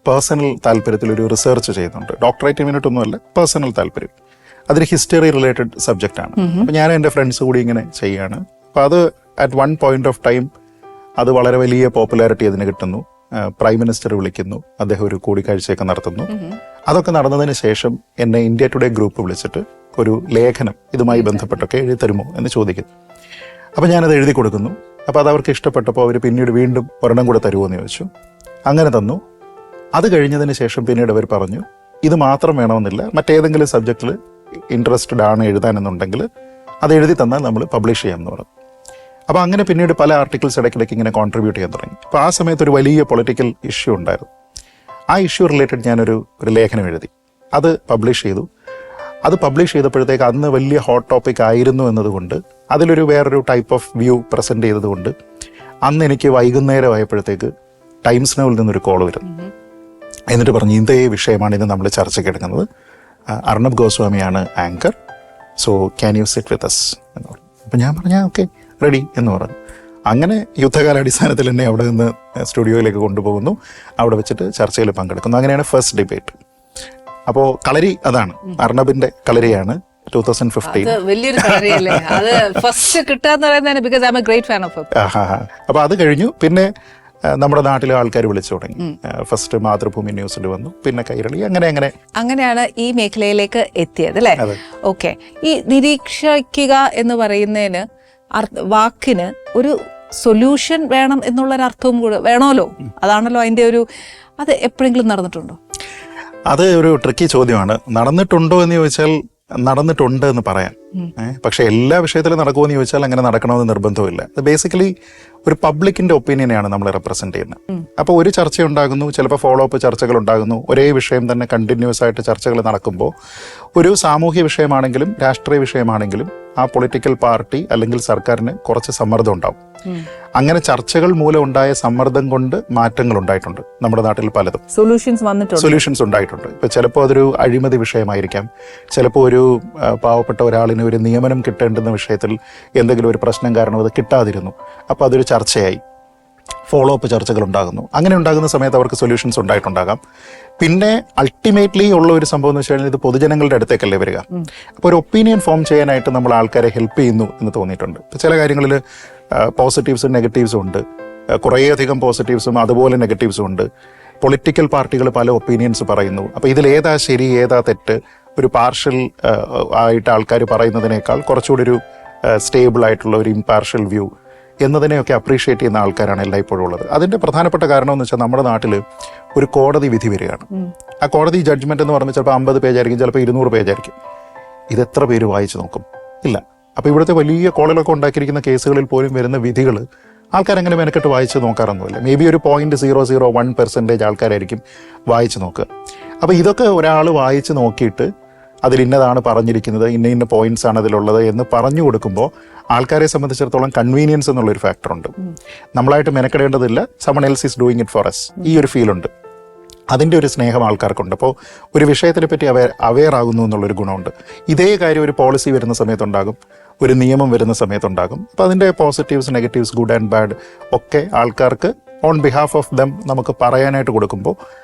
പേഴ്സണൽ താല്പര്യത്തിൽ ഒരു റിസർച്ച് ചെയ്യുന്നുണ്ട്. ഡോക്ടറേറ്റ് മിനിറ്റൊന്നുമല്ല, പേഴ്സണൽ താല്പര്യം. അതൊരു ഹിസ്റ്ററി റിലേറ്റഡ് സബ്ജക്റ്റാണ്. അപ്പം ഞാൻ എൻ്റെ ഫ്രണ്ട്സ് കൂടി ഇങ്ങനെ ചെയ്യാണ്. അപ്പം അത് at one point of time അത് വളരെ വലിയ പോപ്പുലാരിറ്റി അതിന് കിട്ടുന്നു. പ്രൈം മിനിസ്റ്റർ വിളിക്കുന്നു, അദ്ദേഹം ഒരു കൂടിക്കാഴ്ചയൊക്കെ നടത്തുന്നു. അതൊക്കെ നടന്നതിന് ശേഷം എന്നെ ഇന്ത്യ ടുഡേ ഗ്രൂപ്പ് വിളിച്ചിട്ട് ഒരു ലേഖനം ഇതുമായി ബന്ധപ്പെട്ടൊക്കെ എഴുതി തരുമോ എന്ന് ചോദിക്കുന്നു. അപ്പം ഞാനത് എഴുതി കൊടുക്കുന്നു. അപ്പോൾ അത് അവർക്ക് ഇഷ്ടപ്പെട്ടപ്പോൾ അവർ പിന്നീട് വീണ്ടും ഒരെണ്ണം കൂടെ തരുമോ എന്ന് ചോദിച്ചു. അങ്ങനെ തന്നു. അത് കഴിഞ്ഞതിന് ശേഷം പിന്നീട് അവർ പറഞ്ഞു, ഇത് മാത്രം വേണമെന്നില്ല, മറ്റേതെങ്കിലും സബ്ജക്റ്റിൽ ഇൻട്രസ്റ്റഡ് ആണ് എഴുതാനെന്നുണ്ടെങ്കിൽ അത് എഴുതി തന്നാൽ നമ്മൾ പബ്ലിഷ് ചെയ്യാമെന്ന് പറഞ്ഞു. അപ്പോൾ അങ്ങനെ പിന്നീട് പല ആർട്ടിക്കിൾസ് ഇടയ്ക്കിടയ്ക്ക് ഇങ്ങനെ കോൺട്രിബ്യൂട്ട് ചെയ്യാൻ തുടങ്ങി. അപ്പോൾ ആ സമയത്ത് ഒരു വലിയ പൊളിറ്റിക്കൽ ഇഷ്യൂ ഉണ്ടായിരുന്നു. ആ ഇഷ്യൂ റിലേറ്റഡ് ഞാനൊരു ലേഖനം എഴുതി, അത് പബ്ലിഷ് ചെയ്തു. അത് പബ്ലിഷ് ചെയ്തപ്പോഴത്തേക്ക് അന്ന് വലിയ ഹോട്ട് ടോപ്പിക് ആയിരുന്നു എന്നതുകൊണ്ട് അതിലൊരു വേറൊരു ടൈപ്പ് ഓഫ് വ്യൂ പ്രസൻറ്റ് ചെയ്തതുകൊണ്ട് അന്ന് എനിക്ക് വൈകുന്നേരം ആയപ്പോഴത്തേക്ക് ടൈംസ് നൗവിൽ നിന്നൊരു കോൾ വരുന്നു. എന്നിട്ട് പറഞ്ഞു, ഇതേ വിഷയമാണ് ഇന്ന് നമ്മൾ ചർച്ചയ്ക്ക് എടുക്കുന്നത്. അർണബ് ഗോസ്വാമിയാണ് anchor, so can you sit with us എന്ന് പറഞ്ഞു. അപ്പം ഞാൻ പറഞ്ഞു ഓക്കെ റെഡി എന്ന് പറഞ്ഞു. അങ്ങനെ യുദ്ധകാലാടിസ്ഥാനത്തിൽ എന്നെ അവിടെ നിന്ന് സ്റ്റുഡിയോയിലേക്ക് കൊണ്ടുപോകുന്നു. അവിടെ വെച്ചിട്ട് ചർച്ചയിൽ പങ്കെടുക്കുന്നു. അങ്ങനെയാണ് ഫസ്റ്റ് ഡിബേറ്റ്. അപ്പോൾ കളരി അതാണ്, അർണബിന്റെ കളരിയാണ് 2015. വലിയൊരു കളരിയല്ലേ അത്, ഫസ്റ്റ് കിട്ടാന്ന് പറയുന്നത്. Because I am a great fan of it. അപ്പോൾ അത് കഴിഞ്ഞു. പിന്നെ നമ്മുടെ നാട്ടിലെ ആൾക്കാർ വിളിച്ചു തുടങ്ങി. ഫസ്റ്റ് മാതൃഭൂമി ന്യൂസിൽ വന്നു, പിന്നെ കൈരളി, അങ്ങനെയാണ് ഈ മേഖലയിലേക്ക് എത്തിയത് അല്ലേ? ഓക്കെ. ഈ നിരീക്ഷിക്കുക എന്ന് പറയുന്നതിന് വാക്കിന് ഒരു സൊല്യൂഷൻ വേണം എന്നുള്ളൊരർത്ഥവും കൂടെ വേണമല്ലോ. അതാണല്ലോ അതിൻ്റെ ഒരു. അത് എപ്പോഴെങ്കിലും നടന്നിട്ടുണ്ടോ? അത് ഒരു ട്രിക്കി ചോദ്യമാണ്. നടന്നിട്ടുണ്ടോ എന്ന് ചോദിച്ചാൽ നടന്നിട്ടുണ്ട് എന്ന് പറയാം. പക്ഷെ എല്ലാ വിഷയത്തിലും നടക്കുമെന്ന് ചോദിച്ചാൽ അങ്ങനെ നടക്കണമെന്ന് നിർബന്ധമില്ല. അത് ബേസിക്കലി ഒരു പബ്ലിക്കിന്റെ ഒപ്പീനിയനെയാണ് നമ്മൾ റെപ്രസെന്റ് ചെയ്യുന്നത്. അപ്പോൾ ഒരു ചർച്ച ഉണ്ടാകുന്നു, ചിലപ്പോൾ ഫോളോ അപ്പ് ചർച്ചകൾ ഉണ്ടാകുന്നു. ഒരേ വിഷയം തന്നെ കണ്ടിന്യൂസ് ആയിട്ട് ചർച്ചകൾ നടക്കുമ്പോൾ ഒരു സാമൂഹ്യ വിഷയമാണെങ്കിലും രാഷ്ട്രീയ വിഷയമാണെങ്കിലും ആ പൊളിറ്റിക്കൽ പാർട്ടി അല്ലെങ്കിൽ സർക്കാരിന് കുറച്ച് സമ്മർദ്ദം ഉണ്ടാവും. അങ്ങനെ ചർച്ചകൾ മൂലം ഉണ്ടായ സമ്മർദ്ദം കൊണ്ട് മാറ്റങ്ങൾ ഉണ്ടായിട്ടുണ്ട് നമ്മുടെ നാട്ടിൽ. പലതും സൊല്യൂഷൻസ് ഉണ്ടായിട്ടുണ്ട്. ഇപ്പൊ ചിലപ്പോൾ അതൊരു അഴിമതി വിഷയമായിരിക്കാം, ചിലപ്പോൾ ഒരു പാവപ്പെട്ട ഒരാളിന് ഒരു നിയമനം കിട്ടേണ്ടുന്ന വിഷയത്തിൽ എന്തെങ്കിലും ഒരു പ്രശ്നം കാരണം അത് കിട്ടാതിരുന്നു, അപ്പോൾ അതൊരു ചർച്ചയായി. ഫോളോ അപ്പ് ചർച്ചകൾ ഉണ്ടാകുന്നു. അങ്ങനെ ഉണ്ടാകുന്ന സമയത്ത് അവർക്ക് സൊല്യൂഷൻസ് ഉണ്ടായിട്ടുണ്ടാകാം. പിന്നെ അൾട്ടിമേറ്റ്ലി ഉള്ള ഒരു സംഭവം എന്ന് വെച്ച് കഴിഞ്ഞാൽ ഇത് പൊതുജനങ്ങളുടെ അടുത്തേക്കല്ലേ വരിക. അപ്പോൾ ഒരു ഒപ്പീനിയൻ ഫോം ചെയ്യാനായിട്ട് നമ്മൾ ആൾക്കാരെ ഹെൽപ്പ് ചെയ്യുന്നു എന്ന് തോന്നിയിട്ടുണ്ട്. ചില കാര്യങ്ങളിൽ പോസിറ്റീവ്സും നെഗറ്റീവ്സും ഉണ്ട്. കുറേയധികം പോസിറ്റീവ്സും അതുപോലെ നെഗറ്റീവ്സും ഉണ്ട്. പൊളിറ്റിക്കൽ പാർട്ടികൾ പല ഒപ്പീനിയൻസ് പറയുന്നു. അപ്പോൾ ഇതിൽ ഏതാ ശരി ഏതാ തെറ്റ് ഒരു പാർഷ്യൽ ആയിട്ട് ആൾക്കാർ പറയുന്നതിനേക്കാൾ കുറച്ചുകൂടി ഒരു സ്റ്റേബിൾ ആയിട്ടുള്ള ഒരു ഇംപാർഷ്യൽ വ്യൂ എന്നതിനെയൊക്കെ അപ്രീഷിയേറ്റ് ചെയ്യുന്ന ആൾക്കാരാണ് എല്ലായ്പ്പോഴും ഉള്ളത്. അതിൻ്റെ പ്രധാനപ്പെട്ട കാരണം എന്ന് വെച്ചാൽ നമ്മുടെ നാട്ടിൽ ഒരു കോടതി വിധി വരികയാണ്. ആ കോടതി ജഡ്ജ്മെന്റ് എന്ന് പറയുമ്പോൾ ചിലപ്പോൾ 50 പേജായിരിക്കും, ചിലപ്പോൾ 200 പേജായിരിക്കും. ഇതെത്ര പേര് വായിച്ചു നോക്കും? ഇല്ല. അപ്പോൾ ഇവിടുത്തെ വലിയ കോളേജിലൊക്കെ ഉണ്ടാക്കിയിരിക്കുന്ന കേസുകളിൽ പോലും വരുന്ന വിധികൾ ആൾക്കാരങ്ങനെ മെനക്കെട്ട് വായിച്ച് നോക്കാറൊന്നുമില്ല. മേ ബി ഒരു 0.001% ആൾക്കാരായിരിക്കും വായിച്ച് നോക്കുക. അപ്പോൾ ഇതൊക്കെ ഒരാൾ വായിച്ച് നോക്കിയിട്ട് അതിൽ ഇന്നതാണ് പറഞ്ഞിരിക്കുന്നത്, ഇന്ന പോയിന്റ്സ് ആണ് അതിലുള്ളത് എന്ന് പറഞ്ഞു കൊടുക്കുമ്പോൾ ആൾക്കാരെ സംബന്ധിച്ചിടത്തോളം കൺവീനിയൻസ് എന്നുള്ളൊരു ഫാക്ടറുണ്ട്. നമ്മളായിട്ട് മെനക്കെടേണ്ടതില്ല, someone else is doing it for us. ഈ ഒരു ഫീലുണ്ട്. അതിൻ്റെ ഒരു സ്നേഹം ആൾക്കാർക്കുണ്ട്. അപ്പോൾ ഒരു വിഷയത്തിനെ പറ്റി അവെയർ ആകുന്നു എന്നുള്ളൊരു ഗുണമുണ്ട്. ഇതേ കാര്യം ഒരു പോളിസി വരുന്ന സമയത്തുണ്ടാകും, ഒരു നിയമം വരുന്ന സമയത്തുണ്ടാകും. അപ്പോൾ അതിൻ്റെ positives negatives good and bad ഒക്കെ ആൾക്കാർക്ക് ഓൺ ബിഹാഫ് ഓഫ് ദം നമുക്ക് പറയാനായിട്ട് കൊടുക്കുമ്പോൾ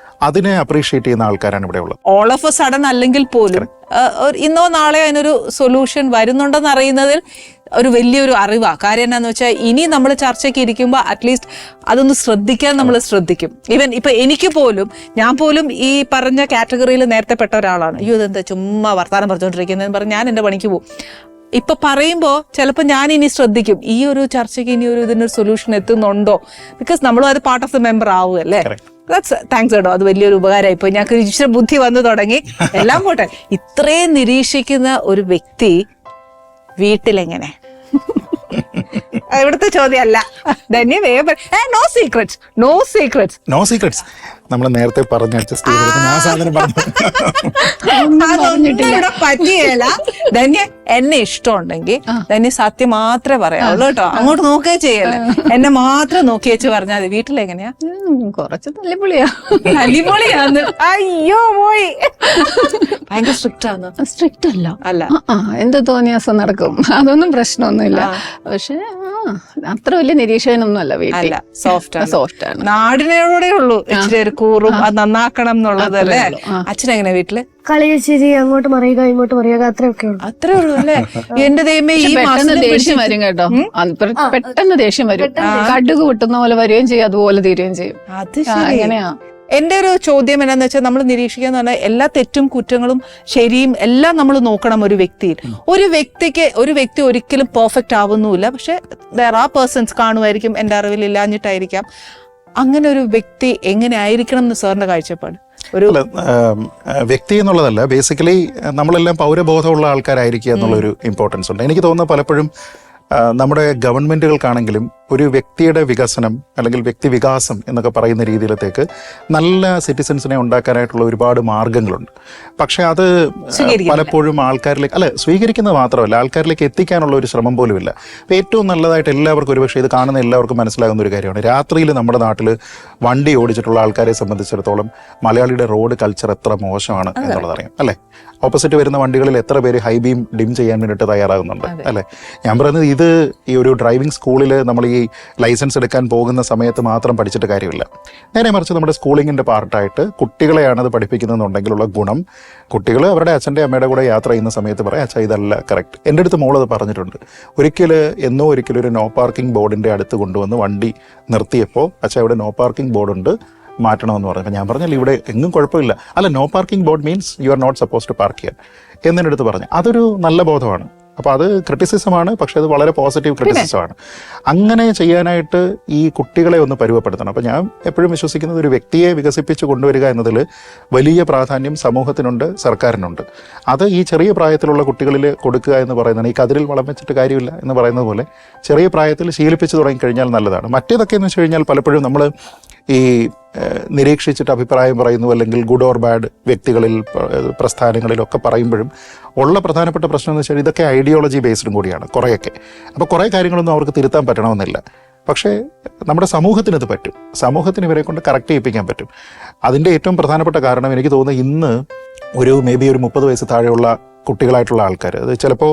അതിനെ അപ്രീഷിയേറ്റ് ചെയ്യുന്ന ആൾക്കാരാണ് ഇവിടെ ഉള്ളത്. ഓൾ ഓഫ് എ സഡൻ അല്ലെങ്കിൽ പോലും ഇന്നോ നാളെയോ അതിനൊരു സൊല്യൂഷൻ വരുന്നുണ്ടെന്ന് അറിയുന്നതിൽ ഒരു വലിയൊരു അറിവാ. കാര്യം എന്നാന്ന് വെച്ചാൽ ഇനി നമ്മൾ ചർച്ചയ്ക്ക് ഇരിക്കുമ്പോൾ അറ്റ്ലീസ്റ്റ് അതൊന്ന് ശ്രദ്ധിക്കാൻ നമ്മൾ ശ്രദ്ധിക്കും. ഈവൻ ഇപ്പൊ എനിക്ക് പോലും, ഞാൻ പോലും ഈ പറഞ്ഞ കാറ്റഗറിയിൽ നേരത്തെ പെട്ട ഒരാളാണ്. അയ്യോ ഇതെന്താ ചുമ്മാ വർത്താനം പറഞ്ഞുകൊണ്ടിരിക്കുന്നതെന്ന് പറഞ്ഞ് ഞാൻ എൻ്റെ പണിക്ക് പോകും. ഇപ്പൊ പറയുമ്പോൾ ചിലപ്പോൾ ഞാൻ ഇനി ശ്രദ്ധിക്കും ഈ ഒരു ചർച്ചയ്ക്ക് ഇനി ഒരു ഇതിനൊരു സൊല്യൂഷൻ എത്തുന്നുണ്ടോ, ബിക്കോസ് നമ്മളും അത് പാർട്ട് ഓഫ് ദ മെമ്പർ ആവുമല്ലേ. താങ്ക്സ് കേട്ടോ, അത് വലിയൊരു ഉപകാരമായി പോയി. ഞങ്ങൾക്ക് ഇച്ചിരി ബുദ്ധി വന്നു തുടങ്ങി. എല്ലാം പോട്ടെ, ഇത്രയും നിരീക്ഷിക്കുന്ന ഒരു വ്യക്തി വീട്ടിലെങ്ങനെ? ഇവിടുത്തെ ചോദ്യമല്ല. No secrets, no secrets, no secrets. നമ്മൾ നേരത്തെ പറഞ്ഞ അഡ്ജസ്റ്റ് ചെയ്തിട്ട് ഞാൻ സാധനം ഇവിടെ പറ്റിയല്ല. ധന്യ എന്നെ ഇഷ്ടമുണ്ടെങ്കിൽ ധന്യ സത്യം മാത്രമേ പറയാവുള്ളൂ കേട്ടോ. അങ്ങോട്ട് നോക്കേ ചെയ്യല്ലേ, എന്നെ മാത്രം നോക്കി വെച്ച് പറഞ്ഞാൽ മതി. വീട്ടിലെങ്ങനെയാ? കുറച്ച് തല്ലിപ്പൊളിയാ. തല്ലിപ്പൊളിയാന്ന്? അയ്യോ പോയി. ഭയങ്കര സ്ട്രിക്റ്റ് ആണ്? സ്ട്രിക്റ്റ് അല്ല, അല്ല. എന്ത് തോന്നിയാസം നടക്കും, അതൊന്നും പ്രശ്നമൊന്നുമില്ല. പക്ഷെ അത്ര വലിയ നിരീക്ഷകനൊന്നും അല്ല വീട്ടിൽ. സോഫ്റ്റ് ആണ്. നാടിനോടെ ഉള്ളൂ ഇച്ചിരി ഒരു കൂറും അത് നന്നാക്കണം എന്നുള്ളത് അല്ലേ. അച്ഛനെങ്ങനെ വീട്ടില്? കളിച്ചിരി അങ്ങോട്ട് മറിയുക ഇങ്ങോട്ട് മറിയുക അത്രയൊക്കെ ഉള്ളു. അത്രേ ഉള്ളൂ അല്ലേ. എന്റെ ദൈവമേ, ഈ ദേഷ്യം വരും കേട്ടോ. പെട്ടെന്ന് ദേഷ്യം വരും. കടുക് പൊട്ടുന്ന പോലെ വരികയും ചെയ്യും, അതുപോലെ തീരുകയും ചെയ്യും. അത് അങ്ങനെയാ. എന്റെ ഒരു ചോദ്യം എന്നാന്ന് വെച്ചാൽ, നമ്മൾ നിരീക്ഷിക്കുക എന്ന് പറഞ്ഞാൽ എല്ലാ തെറ്റും കുറ്റങ്ങളും ശരിയും എല്ലാം നമ്മൾ നോക്കണം ഒരു വ്യക്തിയിൽ. ഒരു വ്യക്തി ഒരിക്കലും പെർഫെക്റ്റ് ആവുന്നുമില്ല. പക്ഷെ there are persons കാണുമായിരിക്കും, എന്റെ അറിവിൽ ഇല്ലാഞ്ഞിട്ടായിരിക്കാം. അങ്ങനെ ഒരു വ്യക്തി എങ്ങനെ ആയിരിക്കണം എന്ന് സാറിന്റെ കാഴ്ചപ്പാട്? ഒരു വ്യക്തി എന്നുള്ളതല്ല, ബേസിക്കലി നമ്മളെല്ലാം പൗരബോധമുള്ള ആൾക്കാരായിരിക്കുക എന്നുള്ളൊരു ഇമ്പോർട്ടൻസ് ഉണ്ട്. എനിക്ക് തോന്നുന്നു പലപ്പോഴും നമ്മുടെ ഗവൺമെന്റുകൾക്കാണെങ്കിലും ഒരു വ്യക്തിയുടെ വികസനം അല്ലെങ്കിൽ വ്യക്തി വികാസം എന്നൊക്കെ പറയുന്ന രീതിയിലത്തേക്ക് നല്ല സിറ്റിസൺസിനെ ഉണ്ടാക്കാനായിട്ടുള്ള ഒരുപാട് മാർഗങ്ങളുണ്ട്. പക്ഷെ അത് പലപ്പോഴും ആൾക്കാരിലേക്ക് സ്വീകരിക്കുന്നത് മാത്രമല്ല, ആൾക്കാരിലേക്ക് എത്തിക്കാനുള്ള ഒരു ശ്രമം പോലുമില്ല. അപ്പോൾ ഏറ്റവും നല്ലതായിട്ട് എല്ലാവർക്കും, ഒരുപക്ഷെ ഇത് കാണുന്ന എല്ലാവർക്കും മനസ്സിലാകുന്ന ഒരു കാര്യമാണ്, രാത്രിയിൽ നമ്മുടെ നാട്ടിൽ വണ്ടി ഓടിച്ചിട്ടുള്ള ആൾക്കാരെ സംബന്ധിച്ചിടത്തോളം മലയാളിയുടെ റോഡ് കൾച്ചർ എത്ര മോശമാണ് എന്നുള്ളതറിയാം അല്ലേ. ഓപ്പോസിറ്റ് വരുന്ന വണ്ടികളിൽ എത്ര പേര് ഹൈ ബീം ഡിം ചെയ്യാൻ വേണ്ടിയിട്ട് തയ്യാറാകുന്നുണ്ട് അല്ലേ. ഞാൻ പറയുന്നത് ഇത് ഈ ഒരു ഡ്രൈവിംഗ് സ്കൂളിൽ നമ്മൾ ഈ ലൈസൻസ് എടുക്കാൻ പോകുന്ന സമയത്ത് മാത്രം പഠിച്ചിട്ട് കാര്യമില്ല. നേരെ മറിച്ച് നമ്മുടെ സ്കൂളിങ്ങിൻ്റെ പാർട്ടായിട്ട് കുട്ടികളെയാണത് പഠിപ്പിക്കുന്നതെന്നുണ്ടെങ്കിലുള്ള ഗുണം, കുട്ടികൾ അവരുടെ അച്ഛൻ്റെ അമ്മയുടെ കൂടെ യാത്ര ചെയ്യുന്ന സമയത്ത് പറയാം, അച്ഛാ ഇതല്ല കറക്റ്റ്. എൻ്റെ അടുത്ത് മോളത് പറഞ്ഞിട്ടുണ്ട്. ഒരിക്കലും ഒരു നോ പാർക്കിംഗ് ബോർഡിൻ്റെ അടുത്ത് കൊണ്ടുവന്ന് വണ്ടി നിർത്തിയപ്പോൾ, അച്ഛാ ഇവിടെ നോ പാർക്കിംഗ് ബോർഡുണ്ട്, മാറ്റണമെന്ന് പറഞ്ഞു. അപ്പം ഞാൻ പറഞ്ഞാൽ ഇവിടെ എങ്ങും കുഴപ്പമില്ല. No parking board means you are not suppose to park ചെയ്യാൻ എന്നെ അടുത്ത് പറഞ്ഞു. അതൊരു നല്ല ബോധമാണ്. അപ്പോൾ അത് ക്രിറ്റിസിസമാണ്, പക്ഷെ അത് വളരെ പോസിറ്റീവ് ക്രിറ്റിസിസമാണ്. അങ്ങനെ ചെയ്യാനായിട്ട് ഈ കുട്ടികളെ ഒന്ന് പരുവപ്പെടുത്തണം. അപ്പോൾ ഞാൻ എപ്പോഴും വിശ്വസിക്കുന്നത്, ഒരു വ്യക്തിയെ വികസിപ്പിച്ച് കൊണ്ടുവരിക എന്നതിൽ വലിയ പ്രാധാന്യം സമൂഹത്തിനുണ്ട്, സർക്കാരിനുണ്ട്. അത് ഈ ചെറിയ പ്രായത്തിലുള്ള കുട്ടികളിൽ കൊടുക്കുക എന്ന് പറയുന്നതാണ്. ഈ കതിരിൽ വളം വെച്ചിട്ട് കാര്യമില്ല എന്ന് പറയുന്നത് പോലെ ചെറിയ പ്രായത്തിൽ ശീലിപ്പിച്ച് തുടങ്ങിക്കഴിഞ്ഞാൽ നല്ലതാണ്. മറ്റേതൊക്കെ എന്ന് വെച്ച് കഴിഞ്ഞാൽ പലപ്പോഴും നമ്മൾ ഈ നിരീക്ഷിച്ചിട്ട് അഭിപ്രായം പറയുന്നു, അല്ലെങ്കിൽ ഗുഡ് ഓർ ബാഡ് വ്യക്തികളിൽ, പ്രസ്ഥാനങ്ങളിലൊക്കെ പറയുമ്പോഴും ഉള്ള പ്രധാനപ്പെട്ട പ്രശ്നം എന്ന് വെച്ചാൽ ഇതൊക്കെ ഐഡിയോളജി ബേസ്ഡും കൂടിയാണ് കുറേയൊക്കെ. അപ്പോൾ കുറേ കാര്യങ്ങളൊന്നും അവർക്ക് തിരുത്താൻ പറ്റണമെന്നില്ല. പക്ഷേ നമ്മുടെ സമൂഹത്തിന് ഇത് പറ്റും. സമൂഹത്തിന് ഇവരെ കൊണ്ട് കറക്റ്റ് ചെയ്യിപ്പിക്കാൻ പറ്റും. അതിൻ്റെ ഏറ്റവും പ്രധാനപ്പെട്ട കാരണം എനിക്ക് തോന്നുന്നു, ഇന്ന് മേ ബി ഒരു 30 വയസ്സ് താഴെയുള്ള കുട്ടികളായിട്ടുള്ള ആൾക്കാർ, അത് ചിലപ്പോൾ